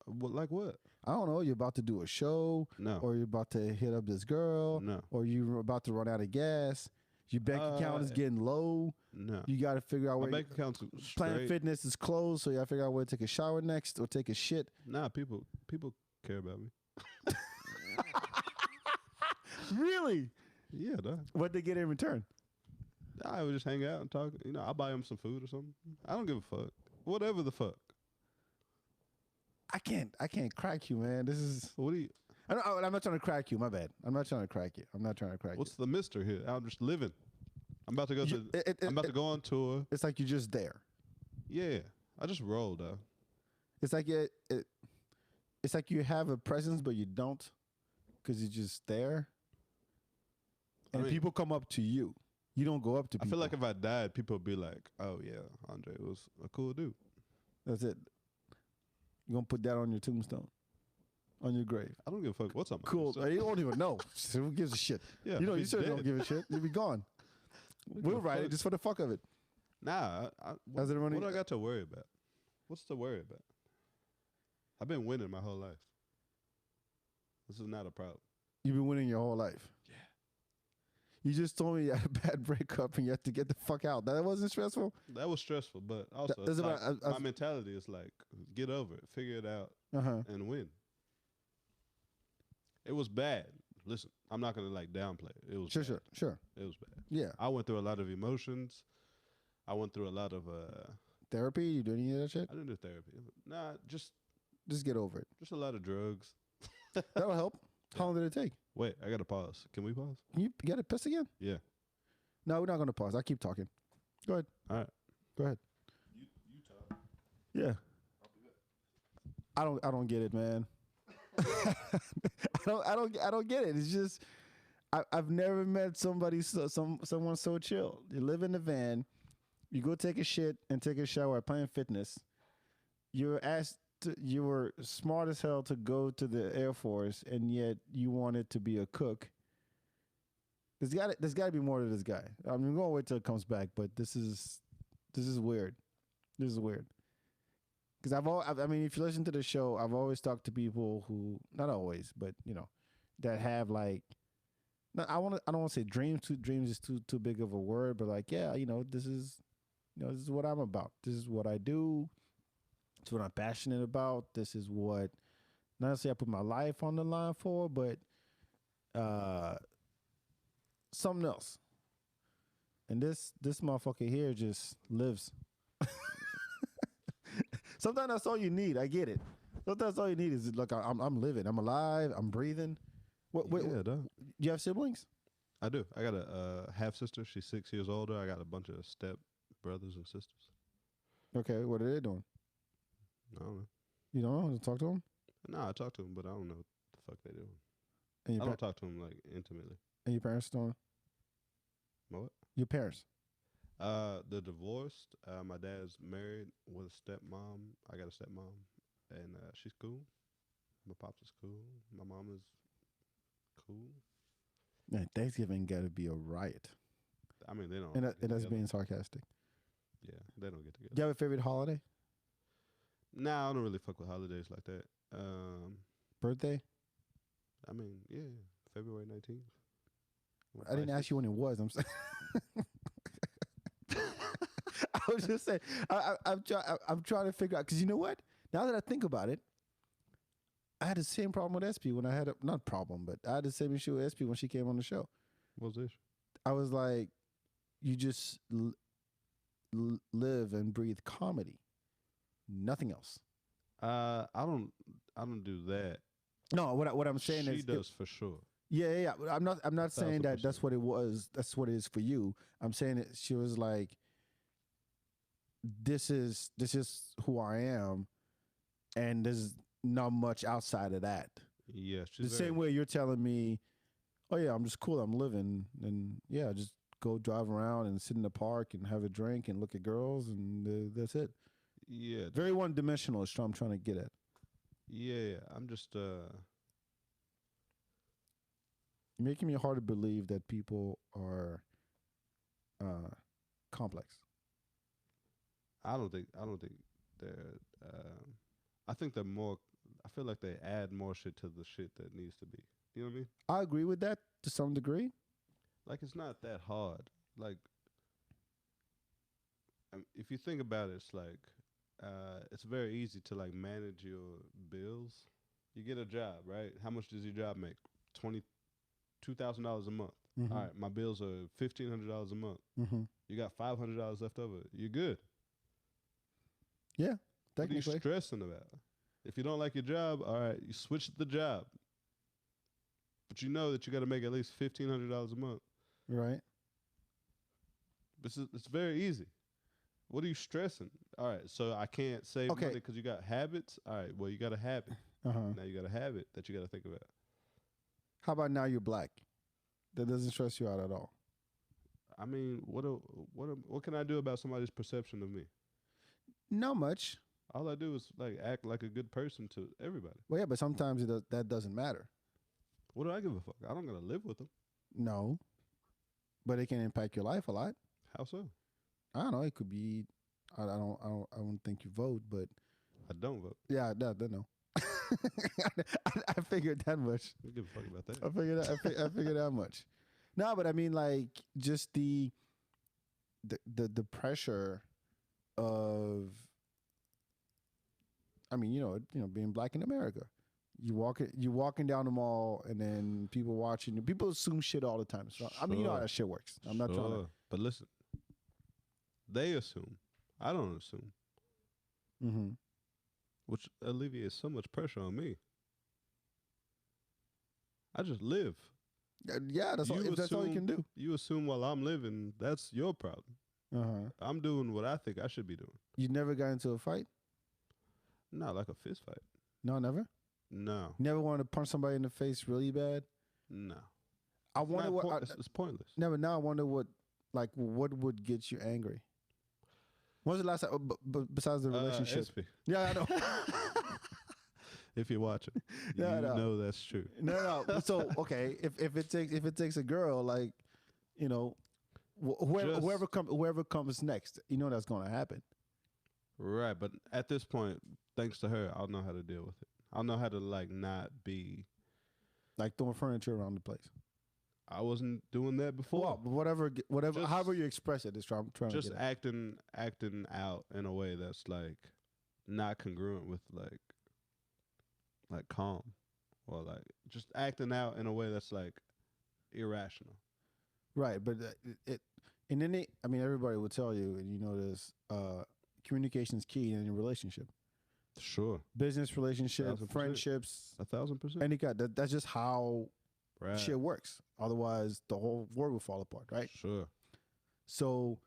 Like what? I don't know. You're about to do a show, No. or you're about to hit up this girl, No. or you're about to run out of gas. Your bank account is getting low. No. You got to figure out My where. bank account's Planet straight. Fitness is closed, so you got to figure out where to take a shower next or take a shit. Nah, people care about me. Really? Yeah, dog. What they get in return? I would just hang out and talk. You know, I'll buy them some food or something. I don't give a fuck. Whatever the fuck. I can't crack you, man. This is. What do you? I'm not trying to crack you. My bad. I'm not trying to crack you. I'm not trying to crack What's the mister here? I'm just living. I'm about to go you. I'm about to go on tour. It's like you're just there. Yeah, I just rolled out. It's like it's like you have a presence, but you don't, because you're just there. And people come up to you. You don't go up to people. I feel like if I died, people would be like, "Oh yeah, Andre was a cool dude." That's it. You're gonna put that on your tombstone, on your grave. I don't give a fuck what's on my Cool. tombstone. You don't even know. Who gives a shit? Yeah, you know, you he's certainly dead. don't give a shit. You'll be gone. We'll write it just for the fuck of it. Nah, How's everyone? what do I got to worry about? What's to worry about? I've been winning my whole life. This is not a problem. You've been winning your whole life. Yeah. You just told me you had a bad breakup and you had to get the fuck out. That wasn't stressful? That was stressful, but also that's like, about- my mentality is like, get over it, figure it out, Uh-huh. and win. It was bad. Listen, I'm not gonna like downplay it. It was Sure, bad. sure. It was bad. Yeah. I went through a lot of emotions. I went through a lot of Therapy? You do any of that shit? I didn't do therapy. Nah, just Just get over it. a lot of drugs. That'll help. How long did it take? Wait, I gotta pause. Can we pause? You got to piss again? Yeah. No, we're not going to pause. I keep talking. Go ahead. All right. Go ahead. You talk. Yeah. I don't get it, man. I don't get it. It's just I've never met somebody someone so chill. You live in the van, you go take a shit and take a shower at Planet Fitness. You were smart as hell to go to the Air Force, and yet you wanted to be a cook. There's got to be more to this guy. I'm going to wait till it comes back, but this is weird. This is weird. Because I mean, if you listen to the show, I've always talked to people who, not always, but you know, that have like, I don't want to say dreams. Dreams is too big of a word, but like, yeah, this is what I'm about. This is what I do. It's what I'm passionate about. This is what, not necessarily I put my life on the line for, but something else. And this motherfucker here just lives. Sometimes that's all you need. I get it. Sometimes all you need is, look, I'm living. I'm alive. I'm breathing. Yeah, dog. Do you have siblings? I do. I got a half sister. She's 6 years older. I got a bunch of step brothers and sisters. Okay, what are they doing? I don't know. You don't know? Talk to them? Nah, I talk to them, but I don't know what the fuck they doing. And I don't talk to them like intimately. And your parents don't? What? Your parents? They're divorced. My dad's married with a stepmom. I got a stepmom, and she's cool. My pops is cool. My mom is cool. Man, Thanksgiving got to be a riot. I mean, they don't And get that's together. being sarcastic. Yeah, they don't get together. Do you have a favorite holiday? Nah, I don't really fuck with holidays like that. Birthday? I mean, yeah, February 19th. I didn't ask you when it was. I'm saying. I was just saying. I'm trying to figure out because you know what? Now that I think about it, I had the same problem with SP when I had a not problem, but I had the same issue with SP when she came on the show. What's this? I was like, you just live and breathe comedy, nothing else. I don't do that. No, what I'm saying She is, does for sure. yeah, yeah, yeah. I'm not saying that 1,000%. that's what it was. That's what it is for you. I'm saying it. She was like, this is who I am, and there's not much outside of that. Yeah, The she's same way you're telling me, oh yeah, I'm just cool, I'm living, and yeah, just go drive around and sit in the park and have a drink and look at girls, and that's it. Yeah, Very one dimensional is what I'm trying to get at. yeah. I'm just You're making me hard to believe that people are complex. I don't think they're. I think they're more. I feel like they add more shit to the shit that needs to be. You know what I mean? I agree with that to some degree. Like it's not that hard. Like if you think about it, it's like it's very easy to like manage your bills. You get a job, right? How much does your job make? $22,000 a month. Mm-hmm. All right, my bills are $1,500 a month. Mm-hmm. You got $500 left over. You're good. Yeah, What are you technically. stressing about? If you don't like your job, all right, you switch the job. But you know that you got to make at least $1,500 a month. Right. It's very easy. What are you stressing? All right, so I can't save Okay. money because you got habits. All right, well you got a habit. Uh-huh. Now you got a habit that you got to think about. How about now you're black? That doesn't stress you out at all. I mean, what can I do about somebody's perception of me? Not much. All I do is like act like a good person to everybody. Well, yeah, but sometimes that doesn't matter. What do I give a fuck? I don't gotta live with them. No, but it can impact your life a lot. How so? I don't know. It could be. I don't think you vote, but I don't vote. yeah, I know. I figured that much. I don't give a fuck about that. I figured that much. No, but I mean, like, just the pressure of. I mean, being black in America. You walking down the mall, and then people watching you. People assume shit all the time. So I mean, you know how that shit works. I'm not trying to. But listen, they assume. I don't assume. Mm-hmm. Which alleviates so much pressure on me. I just live. Yeah, that's all. If that's all you can do. You assume while I'm living, that's your problem. Uh-huh. I'm doing what I think I should be doing. You never got into a fight? Not like a fist fight. No, never. No. Never wanted to punch somebody in the face really bad. No. I wonder what. It's pointless. Never. Now I wonder what would get you angry. When's the last time? Besides the relationship? SP. Yeah, I know. If you're watching, Yeah, you no. know that's true. No. So okay, if it takes a girl, like, whoever comes next, that's going to happen. Right, but at this point, thanks to her, I'll know how to deal with it. I'll know how to like not be like throwing furniture around the place. I wasn't doing that before. Well, whatever, Just- however you express it is I'm trying Just to get at. acting out in a way that's like not congruent with like calm, or like just acting out in a way that's like irrational. Right, but and then everybody will tell you, and you know this, communication is key in a relationship. Sure, Business relationships, 1,000%. friendships, 1,000%. any kind. That's just how Right. shit works. Otherwise, the whole world will fall apart, right? Sure. So,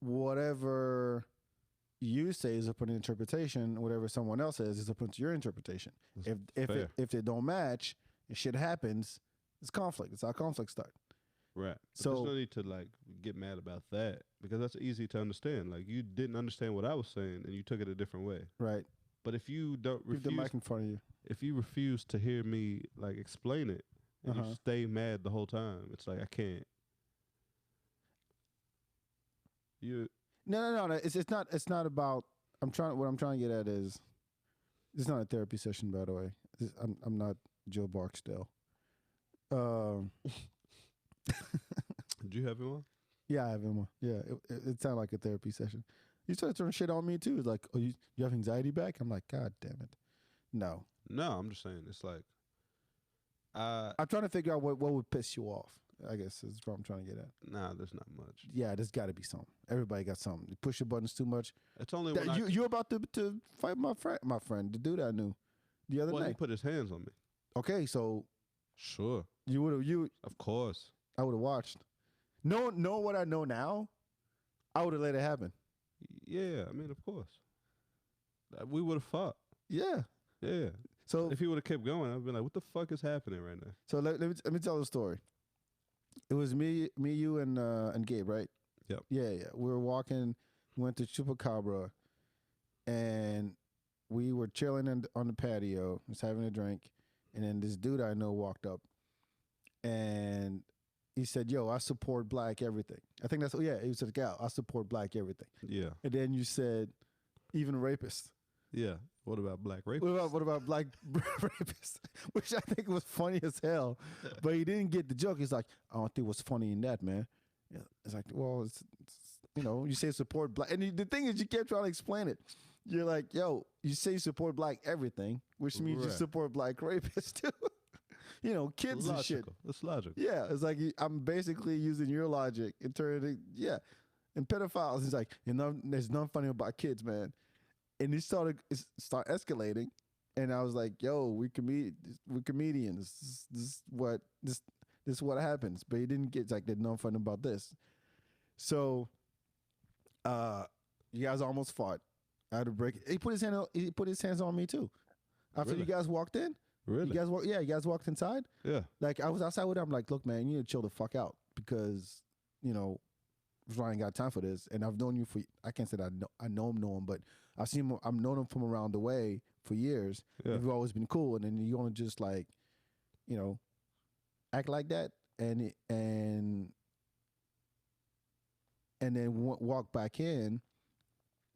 whatever you say is up to interpretation. Whatever someone else says is up to your interpretation. That's If they don't match, and shit happens, it's conflict. It's how conflicts start. Right. But So- there's no need to like get mad about that because that's easy to understand. Like you didn't understand what I was saying and you took it a different way. Right. But if you don't Keep the refuse, mic in front of you. if you refuse to hear me like explain it and you stay mad the whole time. It's like I can't. You No. It's not about. What I'm trying to get at is, it's not a therapy session, by the way. I'm not Joe Barksdale. Did you have him on? Yeah, I have him. Yeah, it sounded like a therapy session. You started throwing shit on me too. It's like, oh, you have anxiety back? I'm like, God damn it. No. No, I'm just saying. It's like, I'm trying to figure out what would piss you off. I guess is what I'm trying to get at. nah, there's not much. Yeah, there's got to be something. Everybody got something. You push your buttons too much. It's only when you're about to fight my friend, the dude I knew the other night. He put his hands on me. Okay, so Sure. Of course. I would have watched. Know what I know now, I would have let it happen. Yeah, I mean, of course. We would have fought. Yeah. Yeah. So if he would have kept going, I'd been like, what the fuck is happening right now? So let me tell the story. It was me, you, and Gabe, right? Yep. Yeah. We were walking, went to Chupacabra, and we were chilling on the patio, just having a drink, and then this dude I know walked up, and he said, "Yo, I support black everything." I think that's he said, "Gal, I support black everything." Yeah. And then you said, "Even rapists." Yeah. What about black rapists? What about black rapists? Which I think was funny as hell. But he didn't get the joke. He's like, I don't think what's funny in that, man. Yeah, it's like, well, it's you say support black. And the thing is, you kept trying to explain it. You're like, yo, you say you support black everything, which means you support black rapists too. Kids and shit. It's logical. Yeah, it's like I'm basically using your logic and turning it, and pedophiles. He's like, there's nothing funny about kids, man. And he start escalating, and I was like, "Yo, we're comedians. This is what happens." But he didn't get like there's nothing funny about this. So, you guys almost fought. I had to break. He put his hands on me too. After you guys walked in. Really? You guys walked inside? Yeah. Like, I was outside with him. I'm like, look, man, you need to chill the fuck out because, I ain't got time for this. And I've known you I can't say that I know him, but I've known him from around the way for years. Yeah. We've always been cool. And then you want to just like, act like that and then walk back in,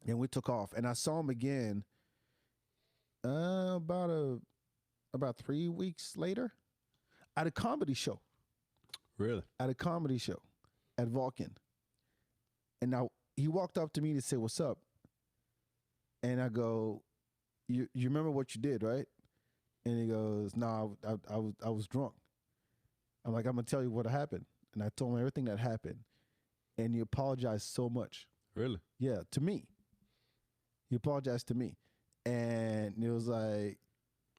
and we took off. And I saw him again about 3 weeks later at a comedy show. Really? At a comedy show at Vulcan. And now he walked up to me to say, "What's up?" And I go, you remember what you did, right? And he goes, "No, I was drunk." I'm like, "I'm going to tell you what happened." And I told him everything that happened. And he apologized so much. Really? Yeah, to me. He apologized to me. And it was like,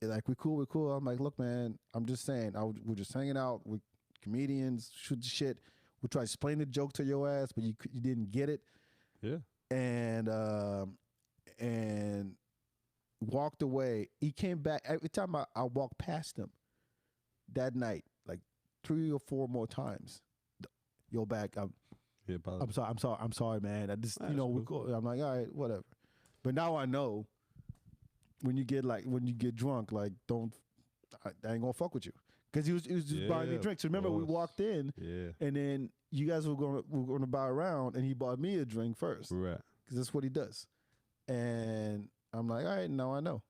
we cool. I'm like, "Look, man, I'm just saying, we're just hanging out with comedians, shoot the shit. We try to explain the joke to your ass, but you didn't get it." Yeah. And walked away. He came back. Every time I walked past him that night, like 3 or 4 more times. "Yo, back. I'm sorry, man. I just, we cool." I'm like, "All right, whatever." But now I know when you get drunk, like, I ain't gonna fuck with you. Because he was just buying me drinks. So remember, we walked in, and then you guys were going to buy a round, and he bought me a drink first. Right. Because that's what he does. And I'm like, all right, now I know.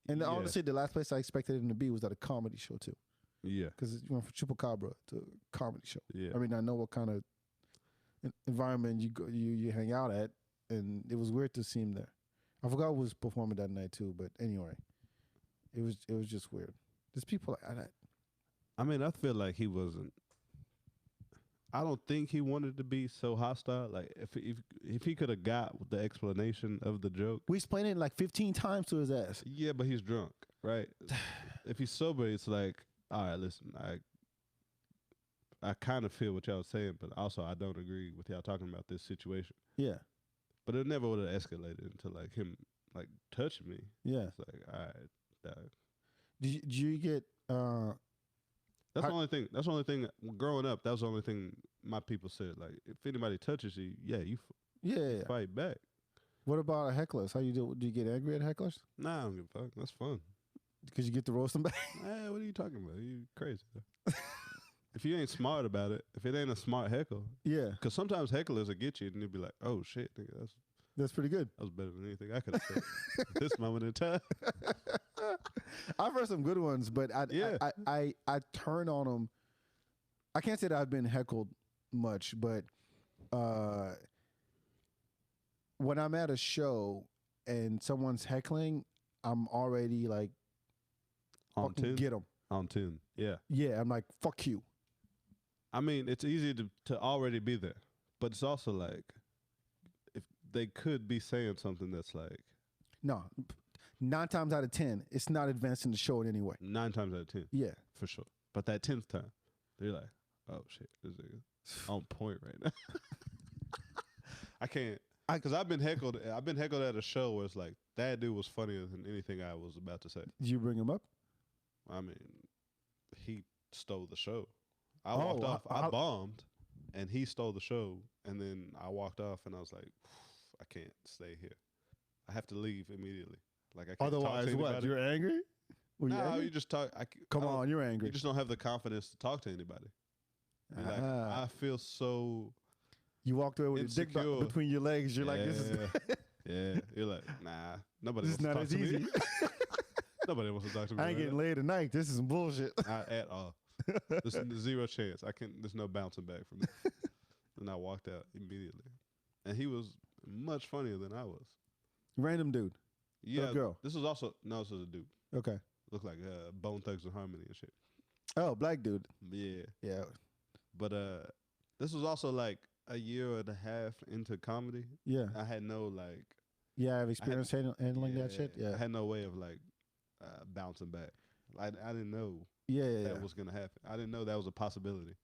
And honestly, the last place I expected him to be was at a comedy show, too. Yeah. Because you went from Chupacabra to a comedy show. Yeah. I mean, I know what kind of environment you hang out at, and it was weird to see him there. I forgot who was performing that night, too, but anyway, it was just weird. There's people like that. I mean, I feel like he wasn't. I don't think he wanted to be so hostile. Like, if he could have got the explanation of the joke, we explained it like 15 times to his ass. Yeah, but he's drunk, right? If he's sober, it's like, all right, listen, I kind of feel what y'all saying, but also I don't agree with y'all talking about this situation. Yeah, but it never would have escalated into like him like touching me. Yeah, it's like, all right, dog. Did you get? That's the only thing. That's the only thing. Growing up, that was the only thing my people said. Like, if anybody touches you, you fight back. What about hecklers? How you do? Do you get angry at hecklers? Nah, I don't give a fuck. That's fun. Because you get to roast them back. What are you talking about? You crazy. If you ain't smart about it, if it ain't a smart heckle, Yeah, because sometimes hecklers will get you and you'll be like, oh shit, nigga, that's pretty good. that was better than anything I could have said at this moment in time. I've heard some good ones, but Yeah. I turn on them. I can't say that I've been heckled much, but when I'm at a show and someone's heckling, I'm already like, On fucking 10? get them. On 10, yeah. Yeah, I'm like, fuck you. I mean, it's easy to already be there, but it's also like, if they could be saying something that's like No, 9 times out of 10, it's not advancing the show in any way. 9 times out of 10, Yeah. for sure. But that 10th time, they're like, oh shit, this nigga on point right now. I can't, because I've been heckled at a show where it's like, that dude was funnier than anything I was about to say. Did you bring him up? I mean, he stole the show. I Oh, walked off. I how- bombed, and he stole the show. And then I walked off, and I was like, I can't stay here. I have to leave immediately. Like I can't talk Otherwise, to what? anybody. You're angry? Were you No, angry? you just talk. Come I don't- on, you're angry. You just don't have the confidence to talk to anybody. You're like, Ah. I feel so. You walked away with your dick insecure. between your legs. You're like, this is Yeah, you're like, nah. Nobody this is wants not to talk as to easy. me. Nobody wants to talk to me. I ain't right getting laid tonight. This is some bullshit. now. Not at all. There's zero chance. There's no bouncing back from it. And I walked out immediately. And he was much funnier than I was. Random dude. Yeah. girl? This was a dude. Okay. Looked like Bone Thugs and Harmony and shit. Oh, black dude. Yeah. Yeah. But this was also like a year and a half into comedy. Yeah. I had no like Yeah, I have experience handling that shit. Yeah. I had no way of like bouncing back. I didn't know Yeah. that was gonna happen. I didn't know that was a possibility.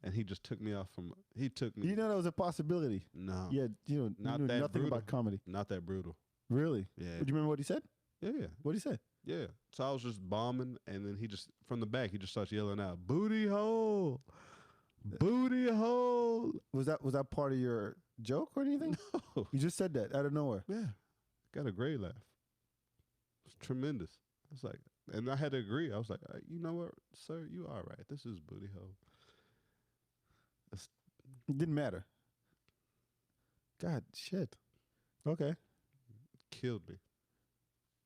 And he just took me off from. He took me. You know that was a possibility. No. Yeah. You Not knew that nothing brutal. about comedy. Not that brutal. Really? Yeah. Do you remember what he said? Yeah. What did he say? Yeah. So I was just bombing, and then he just from the back he just starts yelling out, "Booty hole, booty hole." Was that part of your joke or anything? No. You just said that out of nowhere. Yeah. Got a great laugh. It's tremendous. It's like, and I had to agree. I was like, you know what, sir, you are right. This is booty hole. It didn't matter. God, shit. Okay. Killed me.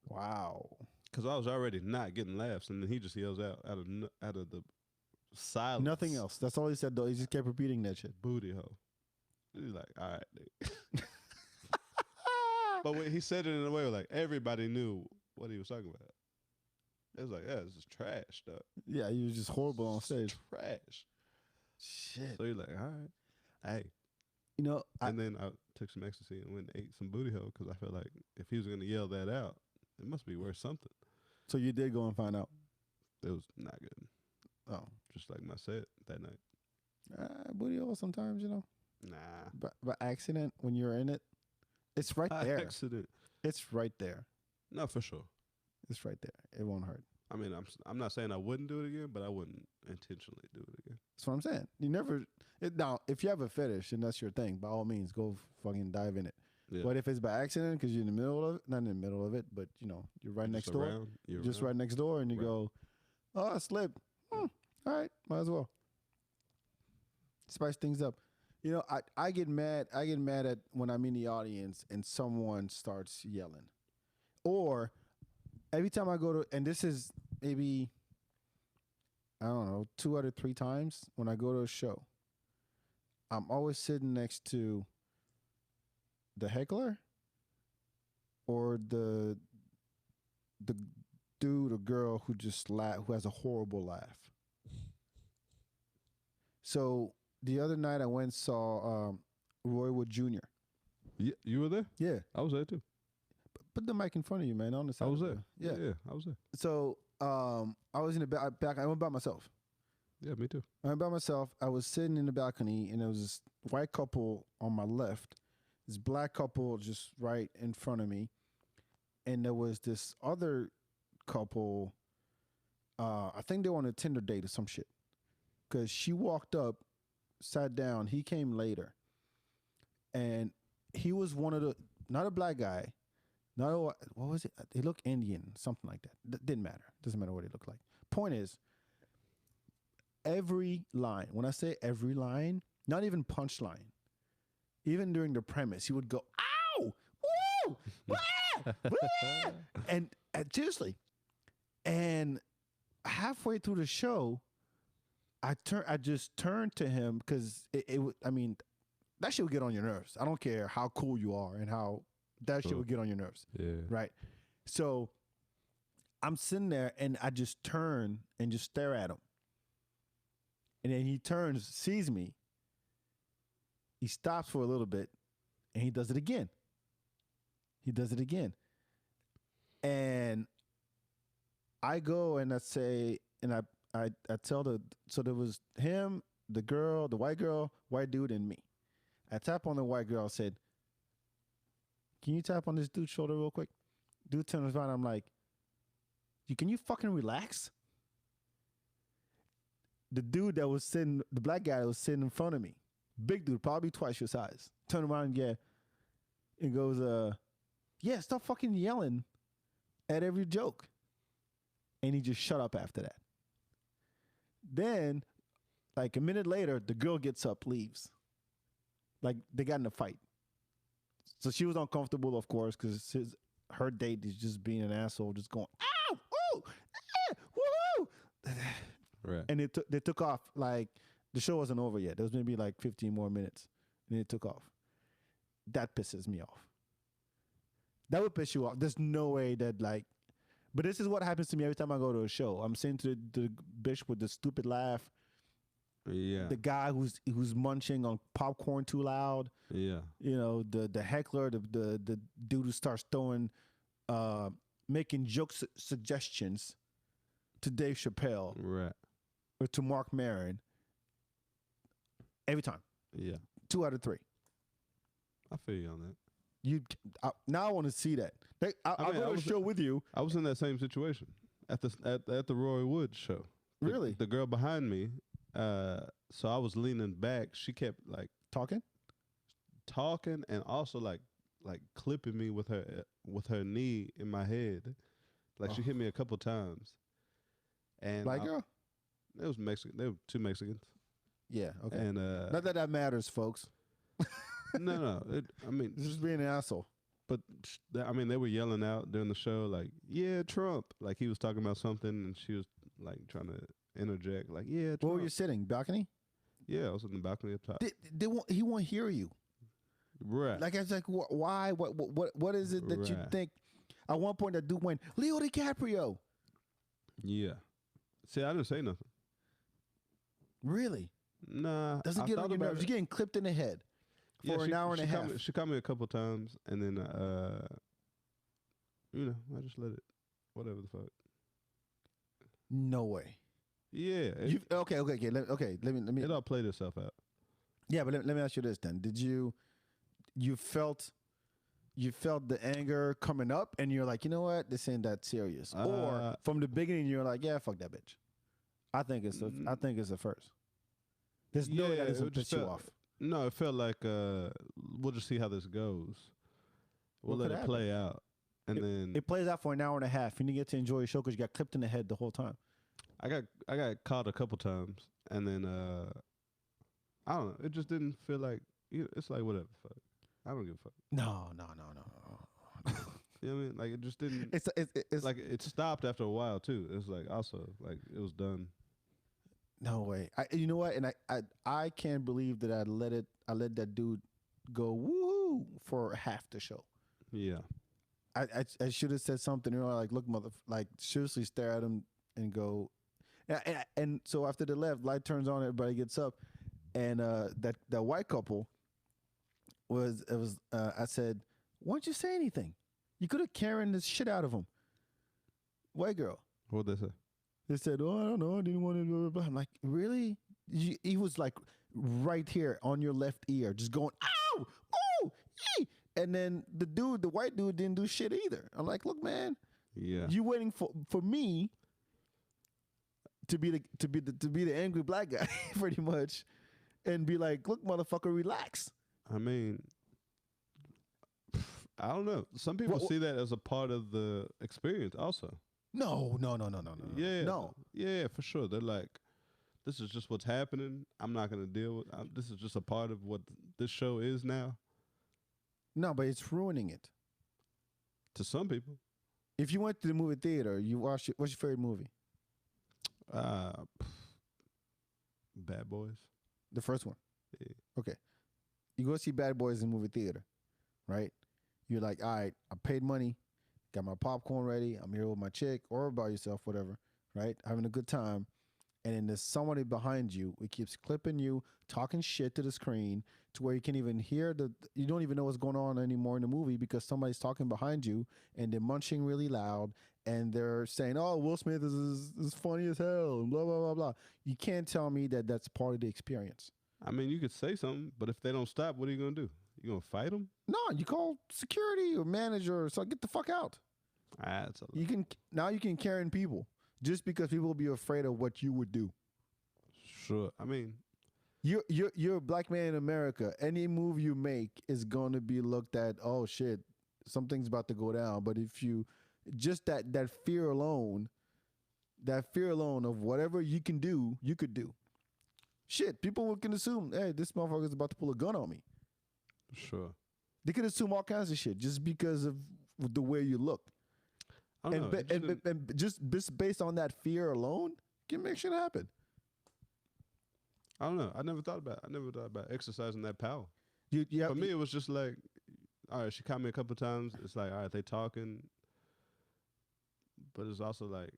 Wow. Because I was already not getting laughs, and then he just yells out out of the silence. Nothing else. That's all he said, though. He just kept repeating that shit. Booty hole. He's like, all right, nigga. But when he said it in a way where like everybody knew what he was talking about. It was like, yeah, this is trash, dog. Yeah, he was just horrible on stage. Trash. Shit. So you're like, all right, hey. You know, And then I took some ecstasy and went and ate some booty hole because I felt like if he was going to yell that out, it must be worth something. so you did go and find out. It was not good. Oh. Just like my set that night. Booty hole sometimes, you know. Nah. By accident, when you're in it, it's right By there. accident. It's right there. No, for sure. It's right there. It won't hurt. I mean, I'm not saying I wouldn't do it again, but I wouldn't intentionally do it again. That's what I'm saying. You never. Now, if you have a fetish and that's your thing, by all means, go fucking dive in it. Yeah. But if it's by accident because you're in the middle of it, not in the middle of it, but you know, you're right next door, You're just around. right next door, and you Right. go, "Oh, I slipped. All right, might as well spice things up." You know, I get mad. I get mad at when I'm in the audience and someone starts yelling, or every time I go to, and this is maybe, I don't know, 2 out of 3 times when I go to a show, I'm always sitting next to the heckler or the dude or girl who just who has a horrible laugh. So the other night I went and saw Roy Wood Jr. You were there? Yeah, I was there too. put the mic in front of you, man. On the side. I was of there. the- Yeah, I was there. So I was in the back. I went by myself. Yeah, me too. I went by myself. I was sitting in the balcony, and there was this white couple on my left, this black couple just right in front of me, and there was this other couple. I think they were on a Tinder date or some shit, because she walked up, sat down. He came later, and he was one of the, not a black guy, No, what was it? They look Indian, something like that. Didn't matter. Doesn't matter what they look like. Point is, every line. When I say every line, not even punchline. Even during the premise, he would go, "Ow, woo, wah, wah," and seriously, and halfway through the show, I just turned to him because I mean, that shit would get on your nerves. I don't care how cool you are and how that shit would get on your nerves. Yeah. Right. So I'm sitting there and I just turn and just stare at him. And then he turns, sees me. He stops for a little bit and he does it again. He does it again. And I go and I say, and I tell so there was him, the girl, the white girl, white dude, and me. I tap on the white girl. I said, "Can you tap on this dude's shoulder real quick?" Dude turns around. I'm like, Can you fucking relax?" The dude that was sitting, the black guy that was sitting in front of me, big dude, probably twice your size, turned around, and goes, "Yeah, stop fucking yelling at every joke." And he just shut up after that. Then, like a minute later, the girl gets up, leaves. Like they got in a fight. So she was uncomfortable, of course, because her date is just being an asshole, just going, "Ow, ooh, woohoo!" Right. And they took off. Like the show wasn't over yet. There was maybe like 15 more minutes, and they took off. That pisses me off. That would piss you off. There's no way that like. But this is what happens to me every time I go to a show. I'm saying to the bitch with the stupid laugh. Yeah. The guy who's munching on popcorn too loud. Yeah. You know, the heckler, the dude who starts throwing, making jokes, suggestions to Dave Chappelle. Right. Or to Mark Maron. Every time. Yeah. 2 out of 3. I feel you on that. Now I want to see that. I'll go to a show with you. I was in that same situation at the Roy Wood show. Really? The girl behind me, so I was leaning back. She kept like Talking and also like clipping me with her knee in my head. Like she hit me a couple times. And black girl? It was Mexican. They were 2 Mexicans. Yeah, okay. And not that matters, folks. No. I mean, just being an asshole. But I mean, they were yelling out during the show, like, "Yeah, Trump!" Like he was talking about something, and she was like trying to interject, like, "Yeah, Trump." Where were you sitting? Balcony? Yeah, I was in the balcony up top. He won't hear you. Right. Like I was like, why? What is it that you think? At one point, that dude went, "Leo DiCaprio." Yeah. See, I didn't say nothing. Really? Nah. Doesn't get on your nerves. You're getting clipped in the head for an hour and a half. She caught me a couple times, and then I just let it, whatever the fuck. No way. Yeah. Okay. Let me. It all played itself out. Yeah, but let me ask you this then: did you felt the anger coming up, and you're like, you know what, this ain't that serious, or from the beginning you're like, yeah, fuck that bitch. I think it's the first. There's no way that doesn't piss you off. No, it felt like we'll just see how this goes. We'll let it play out, and then it plays out for an hour and a half, and you get to enjoy your show because you got clipped in the head the whole time. I got caught a couple times, and then I don't know. It just didn't feel like it's like whatever. Fuck. I don't give a fuck. No. You know what I mean? Like it just didn't. It's like it stopped after a while too. It was like also like it was done. No way. You know what? And I can't believe that I let that dude go woohoo for half the show. Yeah. I should have said something, like, look, like seriously stare at him and go. And so after the light turns on, everybody gets up, and that white couple I said, why don't you say anything? You could have Karen the shit out of him. White girl. What'd they say? They said, oh, I don't know. I didn't want to blah, blah, blah. I'm like, really? He was like right here on your left ear, just going, ow, oh, ee. And then the white dude didn't do shit either. I'm like, look, man, yeah, you waiting for me to be the angry black guy, pretty much, and be like, look, motherfucker, relax. I mean, I don't know. Some people see that as a part of the experience also. No. Yeah. No. Yeah, for sure. They're like, this is just what's happening. I'm not going to deal with this is just a part of what this show is now. No, but it's ruining it. To some people. If you went to the movie theater, you watched it, what's your favorite movie? Bad Boys. The first one. Yeah. Okay. You go see Bad Boys in the movie theater, right? You're like, all right, I paid money, got my popcorn ready. I'm here with my chick or by yourself, whatever, right? Having a good time. And then there's somebody behind you. It keeps clipping you, talking shit to the screen to where you can't even hear you don't even know what's going on anymore in the movie because somebody's talking behind you and they're munching really loud and they're saying, oh, Will Smith is funny as hell and blah, blah, blah, blah. You can't tell me that that's part of the experience. I mean, you could say something, but if they don't stop, what are you going to do? You going to fight them? No, you call security or manager or so get the fuck out. You can carry in people. Just because people will be afraid of what you would do. Sure. I mean, you're a black man in America. Any move you make is going to be looked at, oh shit, something's about to go down. But if you just that fear alone of whatever you can do, you could do. Shit, people can assume, hey, this motherfucker's about to pull a gun on me. Sure. They can assume all kinds of shit just because of the way you look. And just based on that fear alone, can make shit happen. I don't know. I never thought about exercising that power. For me, it was just like, all right, she caught me a couple times. It's like, all right, they talking, but it's also like,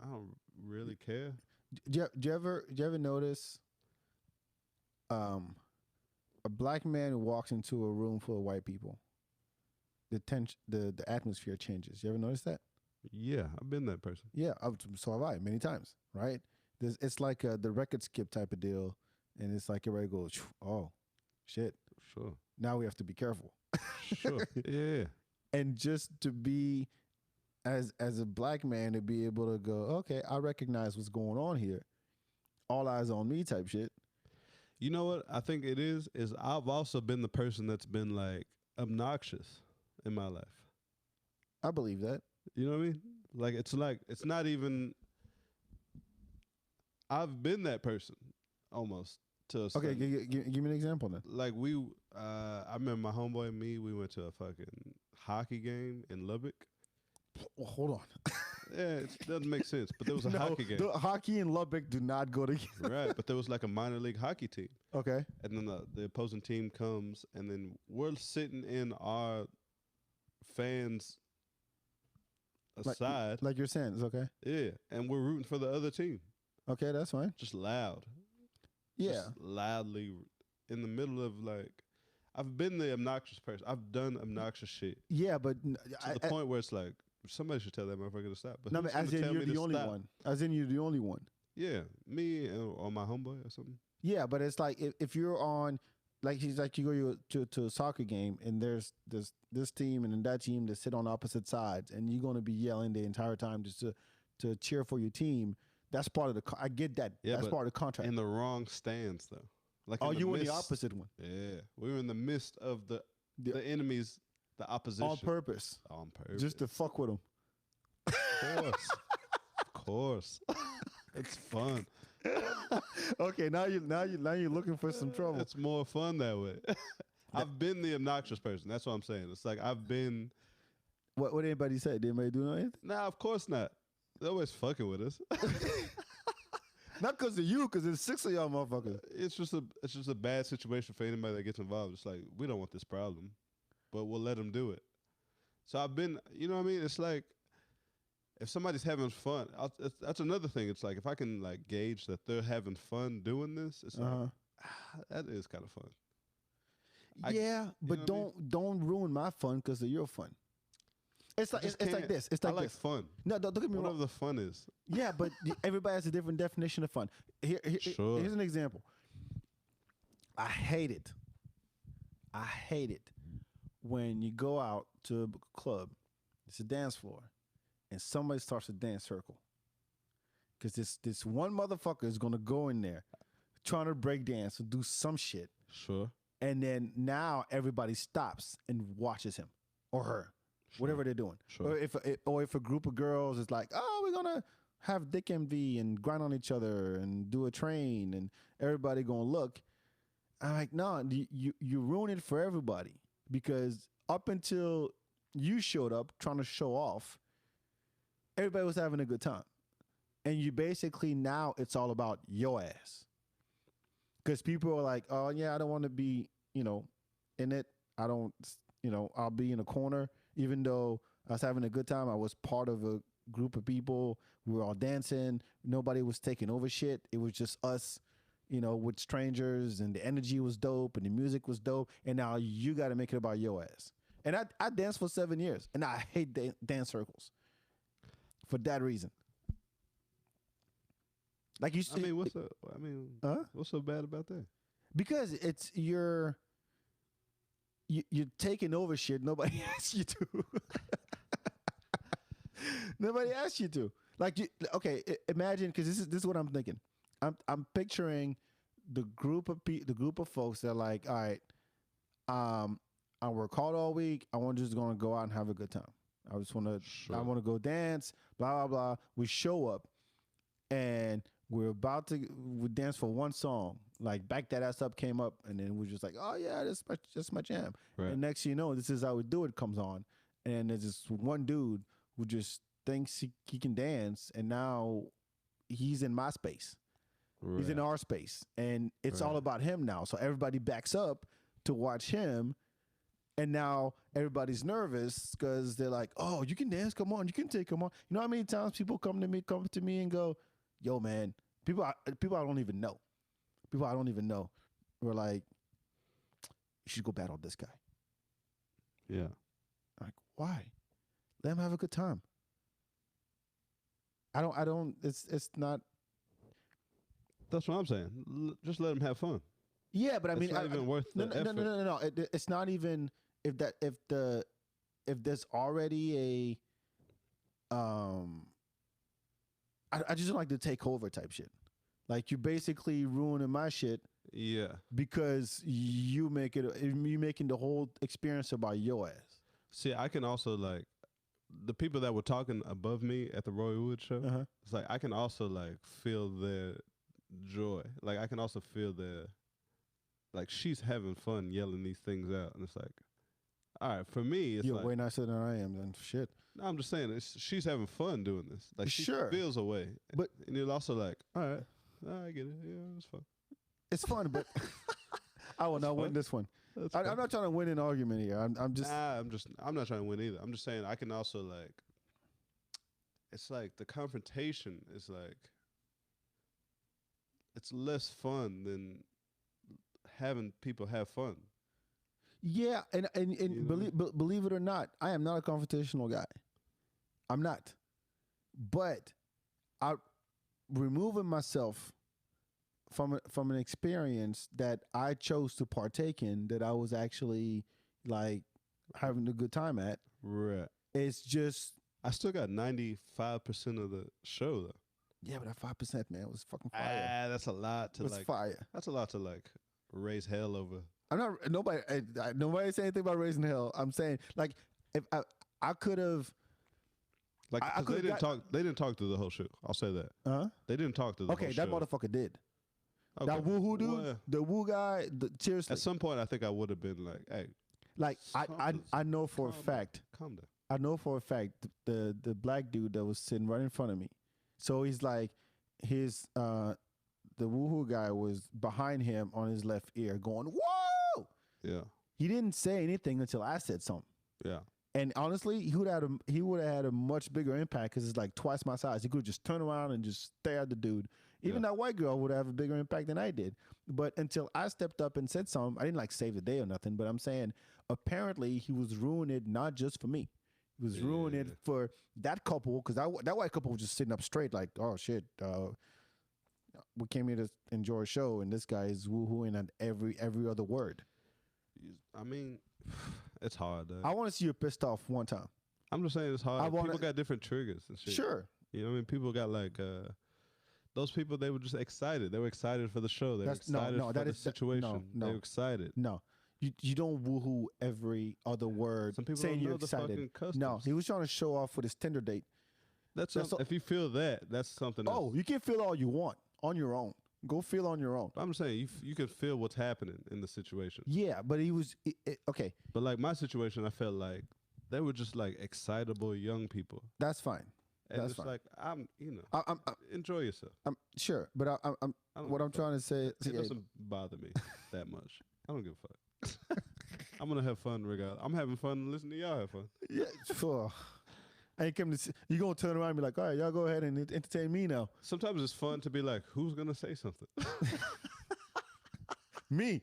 I don't really care. Do you ever notice a black man who walks into a room full of white people? The atmosphere changes. You ever notice that? Yeah, I've been that person. Yeah, so have I many times, right? It's like the record skip type of deal, and it's like everybody goes, oh, shit. Sure. Now we have to be careful. Sure. Yeah. And just to be, as a black man, to be able to go, okay, I recognize what's going on here. All eyes on me type shit. You know what I think it is I've also been the person that's been like obnoxious in my life. I believe that. You know what I mean? Like it's not even. I've been that person almost to a okay. Give me an example then. Like I remember my homeboy and me. We went to a fucking hockey game in Lubbock. Well, hold on. Yeah, it doesn't make sense. But there was a hockey game. The hockey and Lubbock do not go together. Right, but there was like a minor league hockey team. Okay. And then the opposing team comes, and then we're sitting in our fans' aside. Like you're saying, it's okay. Yeah, and we're rooting for the other team. Okay, that's fine. Just loud. Yeah. Just loudly in the middle of like, I've been the obnoxious person. I've done obnoxious shit. Yeah, but to the point where it's like, somebody should tell that motherfucker to stop. But no, as in you're the only one. As in you're the only one. Yeah, me or my homeboy or something. Yeah, but it's like if you're on, like he's like you go to a soccer game and there's this team and then that team that sit on opposite sides and you're going to be yelling the entire time just to cheer for your team. That's part of the. I get that. Yeah, that's part of the contract. In the wrong stands though. Like you were in the opposite one. Yeah, we were in the midst of the enemies, the opposition. On purpose. On purpose. Just to fuck with them. Of course. It's fun. Okay, now you're looking for some trouble. It's more fun that way. I've been the obnoxious person. That's what I'm saying. It's like I've been. What did anybody say? Did anybody do anything? Nah, of course not. They're always fucking with us. Not because of you, because there's 6 of y'all motherfuckers. It's just a bad situation for anybody that gets involved. It's like, we don't want this problem, but we'll let them do it. So I've been, you know what I mean? It's like, if somebody's having fun, that's another thing. It's like, if I can like gauge that they're having fun doing this, it's like, that is kind of fun. Yeah, but don't ruin my fun because of your fun. It's like this. It's like I like this. fun. No, don't get me wrong. Whatever the fun is. Yeah, but everybody has a different definition of fun. Sure. Here's an example. I hate it when you go out to a club, it's a dance floor, and somebody starts a dance circle. Because this one motherfucker is going to go in there trying to break dance or do some shit. Sure. And then now everybody stops and watches him. or her, Sure. whatever they're doing. Sure. Or if a group of girls is like, oh, we're gonna have dick envy and grind on each other and do a train and everybody gonna look. I'm like, no, you ruin it for everybody because up until you showed up trying to show off, everybody was having a good time. And you basically now it's all about your ass. Because people are like, oh, yeah, I don't want to be, in it. I don't, I'll be in a corner. Even though I was having a good time, I was part of a group of people. We were all dancing. Nobody was taking over shit. It was just us, with strangers, and the energy was dope and the music was dope. And now you got to make it about your ass. And I danced for 7 years, and I hate dance circles for that reason. Like you, what's so bad about that? Because it's you're taking over shit nobody asked you to. Nobody asked you to. Like, imagine, because this is what I'm thinking. I'm picturing the group of folks that are like, all right, I work hard all week. I want just gonna go out and have a good time. I just want to. Sure. I want to go dance. Blah blah blah. We show up, and we dance for one song. Like, Back That Ass Up came up, and then we're just like, oh yeah, that's my jam. Right. And next thing you know, This Is How We Do It comes on, and there's this one dude who just thinks he can dance, and now he's in my space. Right. He's in our space, and it's Right. all about him now. So everybody backs up to watch him, and now everybody's nervous because they're like, "Oh, you can dance? Come on, you can come on." You know how many times people come to me and go, "Yo, man," people I don't even know, were like, "You should go battle this guy." Yeah. Like, why? Let him have a good time. I don't. It's not. That's what I'm saying. Just let them have fun. Yeah, but I It's mean, not even worth the effort. No. It's not even if there's already a I just don't like the take over type shit. Like, you're basically ruining my shit. Yeah. Because you making the whole experience about your ass. See, I can also, like, the people that were talking above me at the Roy Wood show. Uh-huh. It's like I can also, like, feel their joy. Like, I can also feel their, like, she's having fun yelling these things out, and it's like, all right, for me, it's You're like, way nicer than I am. Then shit. no, I'm just saying, she's having fun doing this. Like, she Sure. feels a way, But and you're also like, all right, I get it. Yeah, it's fun. it's fun, but I will not win this one. I'm not trying to win an argument here. I'm just. I'm not trying to win either. I'm just saying I can also, like, it's like the confrontation is like, it's less fun than having people have fun. Yeah, and believe it or not, I am not a confrontational guy. I'm not. But I removing myself from an experience that I chose to partake in, that I was actually, like, having a good time at. Right. It's just, I still got 95% of the show though. yeah, but that 5%, man, was fucking fire. That's a lot to, It was like. fire. That's a lot to, like, raise hell over. I'm not nobody say anything about raising hell. I'm saying, like, if I could have, Like, I 'cause they could've didn't talk. They didn't talk through the whole show. I'll say that. They didn't talk through the whole show. that motherfucker did. Okay. That woohoo dude, Well, the woo guy. Seriously, at some point, I think I would have been like, "Hey, like, I know for a calm down. fact. Calm down." I know for a fact the black dude that was sitting right in front of me. So he's like, the woohoo guy was behind him on his left ear going, "Whoa!" Yeah. He didn't say anything until I said something. Yeah. And honestly, he would have had a much bigger impact because it's like twice my size. He could just turn around and just stare at the dude. Even that white girl would have a bigger impact than I did. But until I stepped up and said something, I didn't, like, save the day or nothing. But I'm saying, apparently he was ruining it not just for me. He was ruining it for that couple, because that white couple was just sitting up straight like, oh shit, we came here to enjoy a show, and this guy is woohooing at every other word. I mean, it's hard, though. I want to see you pissed off one time. I'm just saying it's hard. People got different triggers and shit. Sure. You know what I mean? People got, like, those people, they were just excited. They were excited for the show. They were excited for the situation. They were excited. No. You don't woohoo every other word Some people saying don't you're know the excited. fucking customs. No, he was trying to show off with his Tinder date. That's all- if you feel that, that's something else. Oh, you can feel all you want on your own. Go feel on your own. But I'm saying you can feel what's happening in the situation. Yeah, but he was okay. But like my situation, I felt like they were just like excitable young people. That's fine. And That's it's fine. like I'm I'm enjoy yourself. I'm sure, but I'm I don't what give I'm a fuck. trying to say. It doesn't bother me that much. I don't give a fuck. I'm gonna have fun regardless. I'm having fun and listening to y'all have fun. Yeah, sure. I ain't coming to. You gonna turn around and be like, all right, y'all go ahead and entertain me now. Sometimes it's fun to be like, who's gonna say something? Me.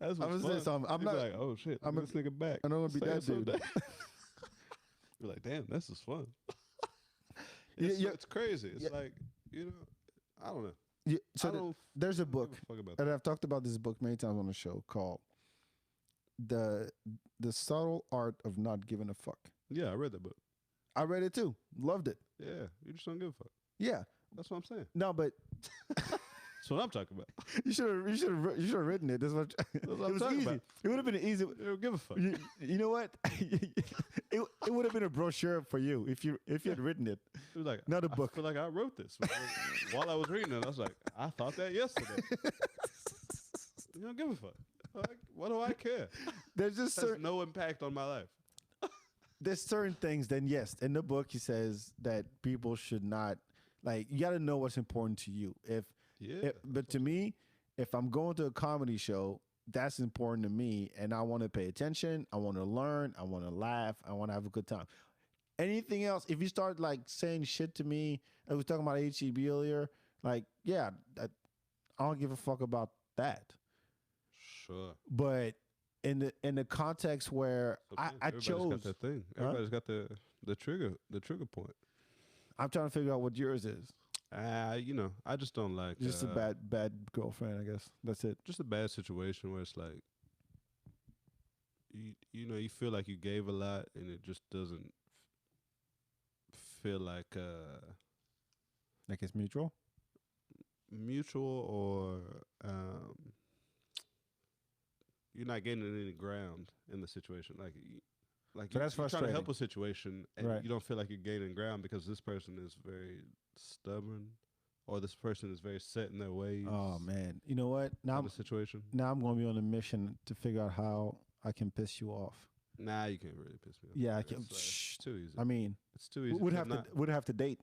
That's I'm what's gonna fun. say something. I'm You not. be like, oh shit, I'm this nigga back. I don't want to be Say that something. dude. You're like, damn, this is fun. Yeah, It's, yeah. it's crazy. It's Yeah. like, I don't know. Yeah, so I don't there's a give book, a fuck about and that. I've talked about this book many times on the show called the Subtle Art of Not Giving a Fuck. Yeah, I read that book. I read it too. Loved it. Yeah, you just don't give a fuck. Yeah. That's what I'm saying. No, but That's what I'm talking about. you should have written it. That's what, That's what it I'm was talking easy. about. It would have been easy. You don't give a fuck. You know what? it would have been a brochure for you if you had written it. It was like, Not a book. I feel like I wrote this while I was reading it. I was like, I thought that yesterday. You don't give a fuck. Like, what do I care? There's just It has certain no impact on my life. there's certain things. Then yes, in the book he says that people should not like. You got to know what's important to you. Yeah. But to me, if I'm going to a comedy show, that's important to me, and I want to pay attention. I want to learn. I want to laugh. I want to have a good time. Anything else? If you start like saying shit to me, I was talking about HEB earlier. Like, yeah, I don't give a fuck about that. Sure. But in the context where I Everybody's chose, got that thing. Huh? Everybody's got the trigger point. I'm trying to figure out what yours is. I just don't like Just a bad girlfriend, I guess. That's it. just a bad situation where it's like you feel like you gave a lot and it just doesn't feel like Like it's mutual. mutual or you're not getting any ground in the situation. Like So that's you're trying to help frustrating. a situation and Right. you don't feel like you're gaining ground because this person is very stubborn or this person is very set in their ways. Oh man, you know what? Now Now the situation. now I'm going to be on a mission to figure out how I can piss you off. Nah, you can't really piss me off. Yeah, I It's can. like, it's too easy. I mean, It's too easy. would have to date.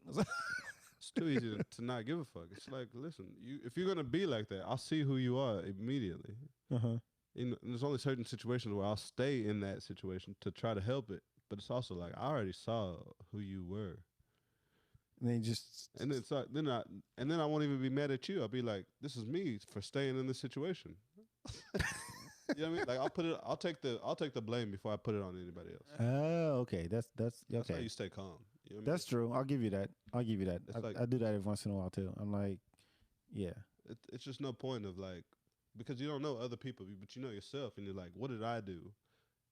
It's too easy to not give a fuck. It's like, listen, if you're gonna be like that, I'll see who you are immediately. Uh-huh. And there's only certain situations where I'll stay in that situation to try to help it. But it's also like I already saw who you were, And then just and then it's like, then I won't even be mad at you. I'll be like, this is me for staying in this situation. You know what I mean? Like I'll take the blame before I put it on anybody else. Oh, okay. That's That's how okay. you stay calm. You know what I mean? That's true. I'll give you that. It's like- I do that every once in a while too. I'm like, yeah. It's just no point of like, because you don't know other people, but you know yourself, and you're like, what did I do?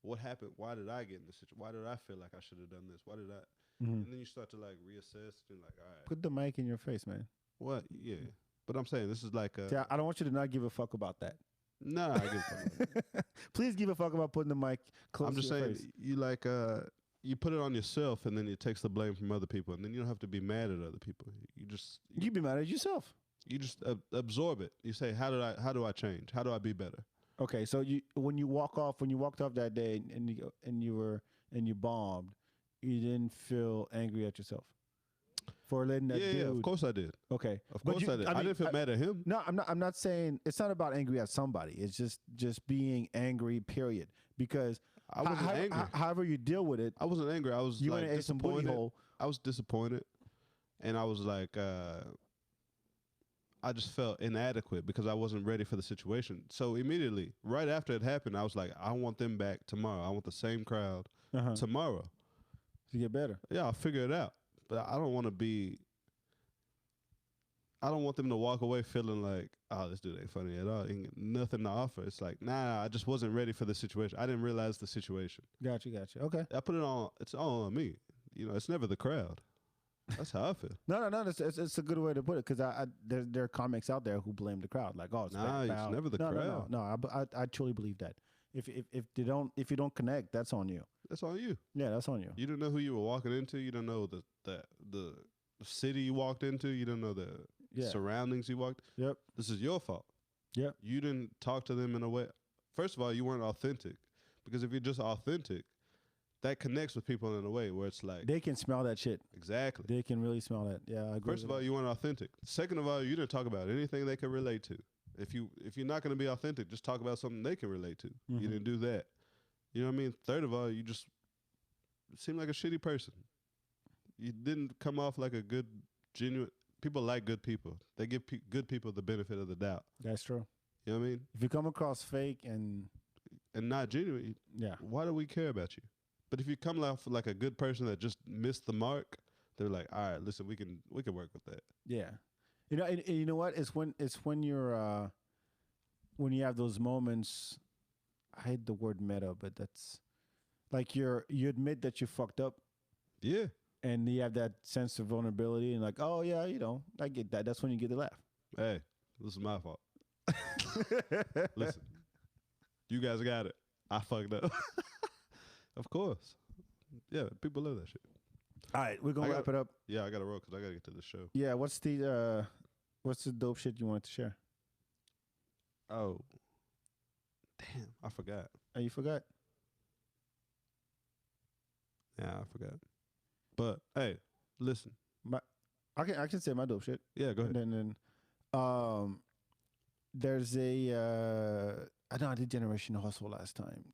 What happened? Why did I get in this situation? Why did I feel like I should have done this? Why did I? Mhm. And then you start to like reassess and like, all right, Put the mic in your face, man. what? Yeah. But I'm saying this is like a, Yeah, I don't want you to not give a fuck about that. nah. I give a fuck about it. Please give a fuck about putting the mic close I'm just to your saying face. you like you put it on yourself, and then it takes the blame from other people, and then you don't have to be mad at other people. You be mad at yourself. You just absorb it. You say, how do I change? How do I be better? Okay, so when you walked off that day and you bombed, you didn't feel angry at yourself for letting that dude. Yeah, of course I did. Okay, Of But course you- I did. I I mean, didn't feel mad at him. No, I'm not saying it's not about angry at somebody. It's just being angry. Period. Because I wasn't angry. However you deal with it, I wasn't angry. I was you like want to add some booty disappointed. hole. I was disappointed, and I was like, I just felt inadequate because I wasn't ready for the situation. So immediately, right after it happened, I was like, I want them back tomorrow. I want the same crowd Uh-huh. tomorrow. To get better. Yeah, I'll figure it out. But I don't want to be. I don't want them to walk away feeling like, oh, this dude ain't funny at all. Ain't got nothing to offer. It's like, nah, I just wasn't ready for the situation. I didn't realize the situation. Gotcha. Okay. I put it on. It's all on me. You know, it's never the crowd. That's how I feel. No. It's a good way to put it because there are comics out there who blame the crowd like, oh, it's Nah, bad, it's never the crowd. No, I truly believe that. if you don't connect, that's on you. That's on you. Yeah, that's on you. You don't know who you were walking into. You don't know the city you walked into. You don't know the Yeah. surroundings you walked. Yep. This is your fault. Yep. You didn't talk to them in a way. First of all, you weren't authentic, because if you're just authentic, that connects with people in a way where it's like They can smell that shit. exactly. They can really smell that. Yeah, I agree. First of all, you weren't authentic. Second of all, you didn't talk about anything they could relate to. If you're not going to be authentic, just talk about something they can relate to. Mhm. You didn't do that. You know what I mean? Third of all, you just seem like a shitty person. You didn't come off like a good, genuine. People like good people. They give good people the benefit of the doubt. That's true. You know what I mean? If you come across fake and not genuine, yeah, why do we care about you? But if you come off like a good person that just missed the mark, they're like, all right, listen, we can work with that. yeah, and you know what? It's when you're when you have those moments. I hate the word meta, but that's like you admit that you fucked up, Yeah. and you have that sense of vulnerability, and like, oh yeah, I get that. That's when you get the laugh. Hey, this is my fault. Listen, you guys got it. I fucked up. Of course. Yeah, people love that shit. All right, we're gonna wrap it up. Yeah, I got to roll because I got to get to the show. Yeah, what's the dope shit you wanted to share? Oh, damn, I forgot. Oh, you forgot? Yeah, I forgot. But hey, listen. I can say my dope shit. Yeah, go ahead. And then there's I know I did Generation Hustle last time.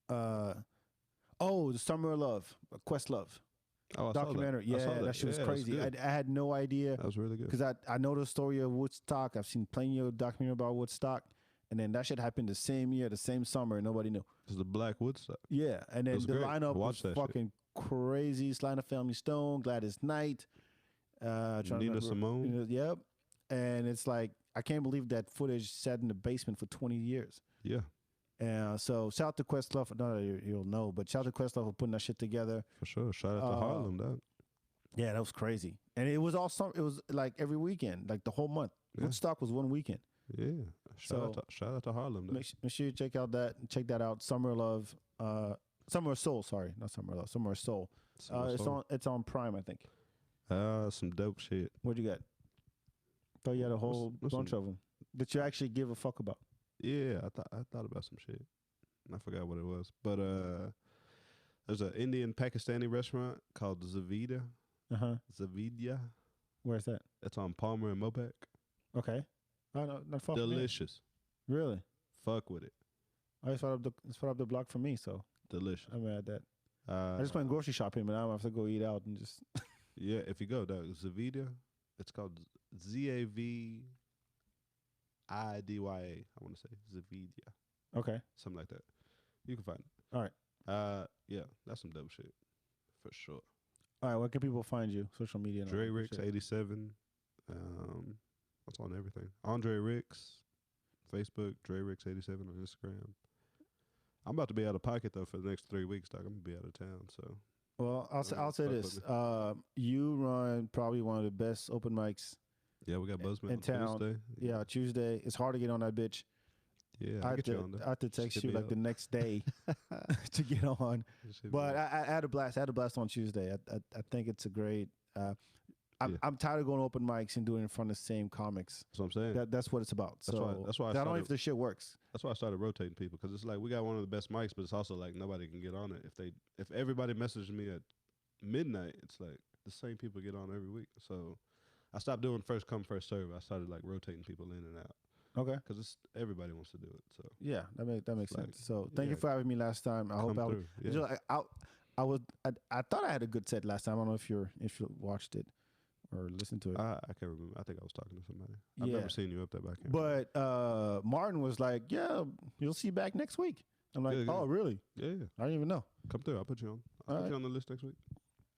The Summer of Love, Questlove. Oh, I documentary. Saw that. I saw that shit was yeah, crazy. I had no idea. That was really good. Because I know the story of Woodstock. I've seen plenty of documentary about Woodstock. And then that shit happened the same year, the same summer, and nobody knew. It's the Black Woodstock. Yeah. And then the great. lineup was that fucking crazy. Sly and the Family Stone, Gladys Knight. Nina Simone. Yep. And it's like, I can't believe that footage sat in the basement for 20 years. Yeah. So shout out to Questlove. No, you'll know, but shout out to Questlove for putting that shit together. For sure. Shout out to Harlem, dog. Yeah, that was crazy. And it was it was like every weekend, like the whole month. Yeah. Woodstock was one weekend. Yeah. Shout out to Harlem, dog. Make sure you check that out. Summer of Love. Summer of Soul, sorry. Not Summer of Love. Summer of Soul. It's on Prime, I think. Some dope shit. What'd you got? Thought you had a whole bunch of them that you actually give a fuck about. Yeah, I thought about some shit. I forgot what it was. But there's an Indian Pakistani restaurant called Zavida. Zavidia. Where's that? It's on Palmer and Mopac. Okay. Not far. Delicious. Really? Fuck with it. It's right up the block from me, so delicious. I'm at that. I just went grocery shopping, but now I have to go eat out and just. Yeah, if you go, Zavida, it's called Zavidia. I want to say Zavidia. Okay. Something like that. You can find it. All right. Yeah, that's some dope shit for sure. All right, where can people find you? Social media. Dre Ricks 87. What's on everything? Andre Ricks, Facebook. Dre Ricks 87 on Instagram. I'm about to be out of pocket though for the next 3 weeks, dog. I'm gonna be out of town, so. Well, I'll say this. You run probably one of the best open mics. Yeah, we got Buzzman in town. Tuesday. Yeah, Tuesday. It's hard to get on that bitch. Yeah, I had to text you like the next day to get on. But I had a blast. I had a blast on Tuesday. I think it's a great. I'm tired of going to open mics and doing it in front of the same comics. That's what I'm saying. That's what it's about. That's why I don't know if the shit works. That's why I started rotating people, because it's like we got one of the best mics, but it's also like nobody can get on it. If everybody messages me at midnight, it's like the same people get on every week. So I stopped doing first come first serve. I started like rotating people in and out. Okay. Because everybody wants to do it. So yeah, that makes sense. So thank you for having me last time. I hope I thought I had a good set last time. I don't know if you watched it or listened to it. I can't remember. I think I was talking to somebody. I've never seen you up there back here. But Martin was like, "Yeah, you'll see back next week." I'm like, "Oh, really?" Yeah. I didn't even know. Come through. I'll put you on. I'll put you on the list next week.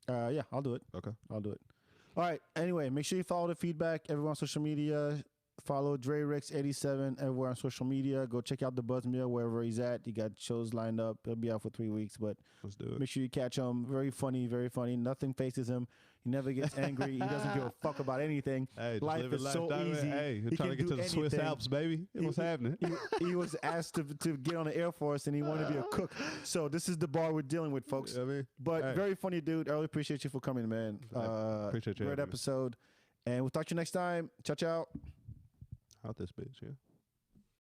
Yeah, I'll do it. Okay. I'll do it. All right. Anyway, make sure you follow the FeedBak. Everyone on social media. Follow DreRix87 everywhere on social media. Go check out the Buzzmeal wherever he's at. He got shows lined up. He'll be out for 3 weeks, but Let's do it. make sure you catch him. Very funny, very funny. Nothing faces him. He never gets angry. He doesn't give a fuck about anything. Hey, just Life living is so dog. easy. Hey, you're He trying to can get to do the Swiss anything. Alps, baby. What's happening? He was asked to get on the Air Force, and he wanted to be a cook. So this is the bar we're dealing with, folks. You know what I mean? But Hey. very funny dude. I really appreciate you for coming, man. Appreciate you Great having me. episode. And we'll talk to you next time. Ciao, ciao. Out this bitch, yeah.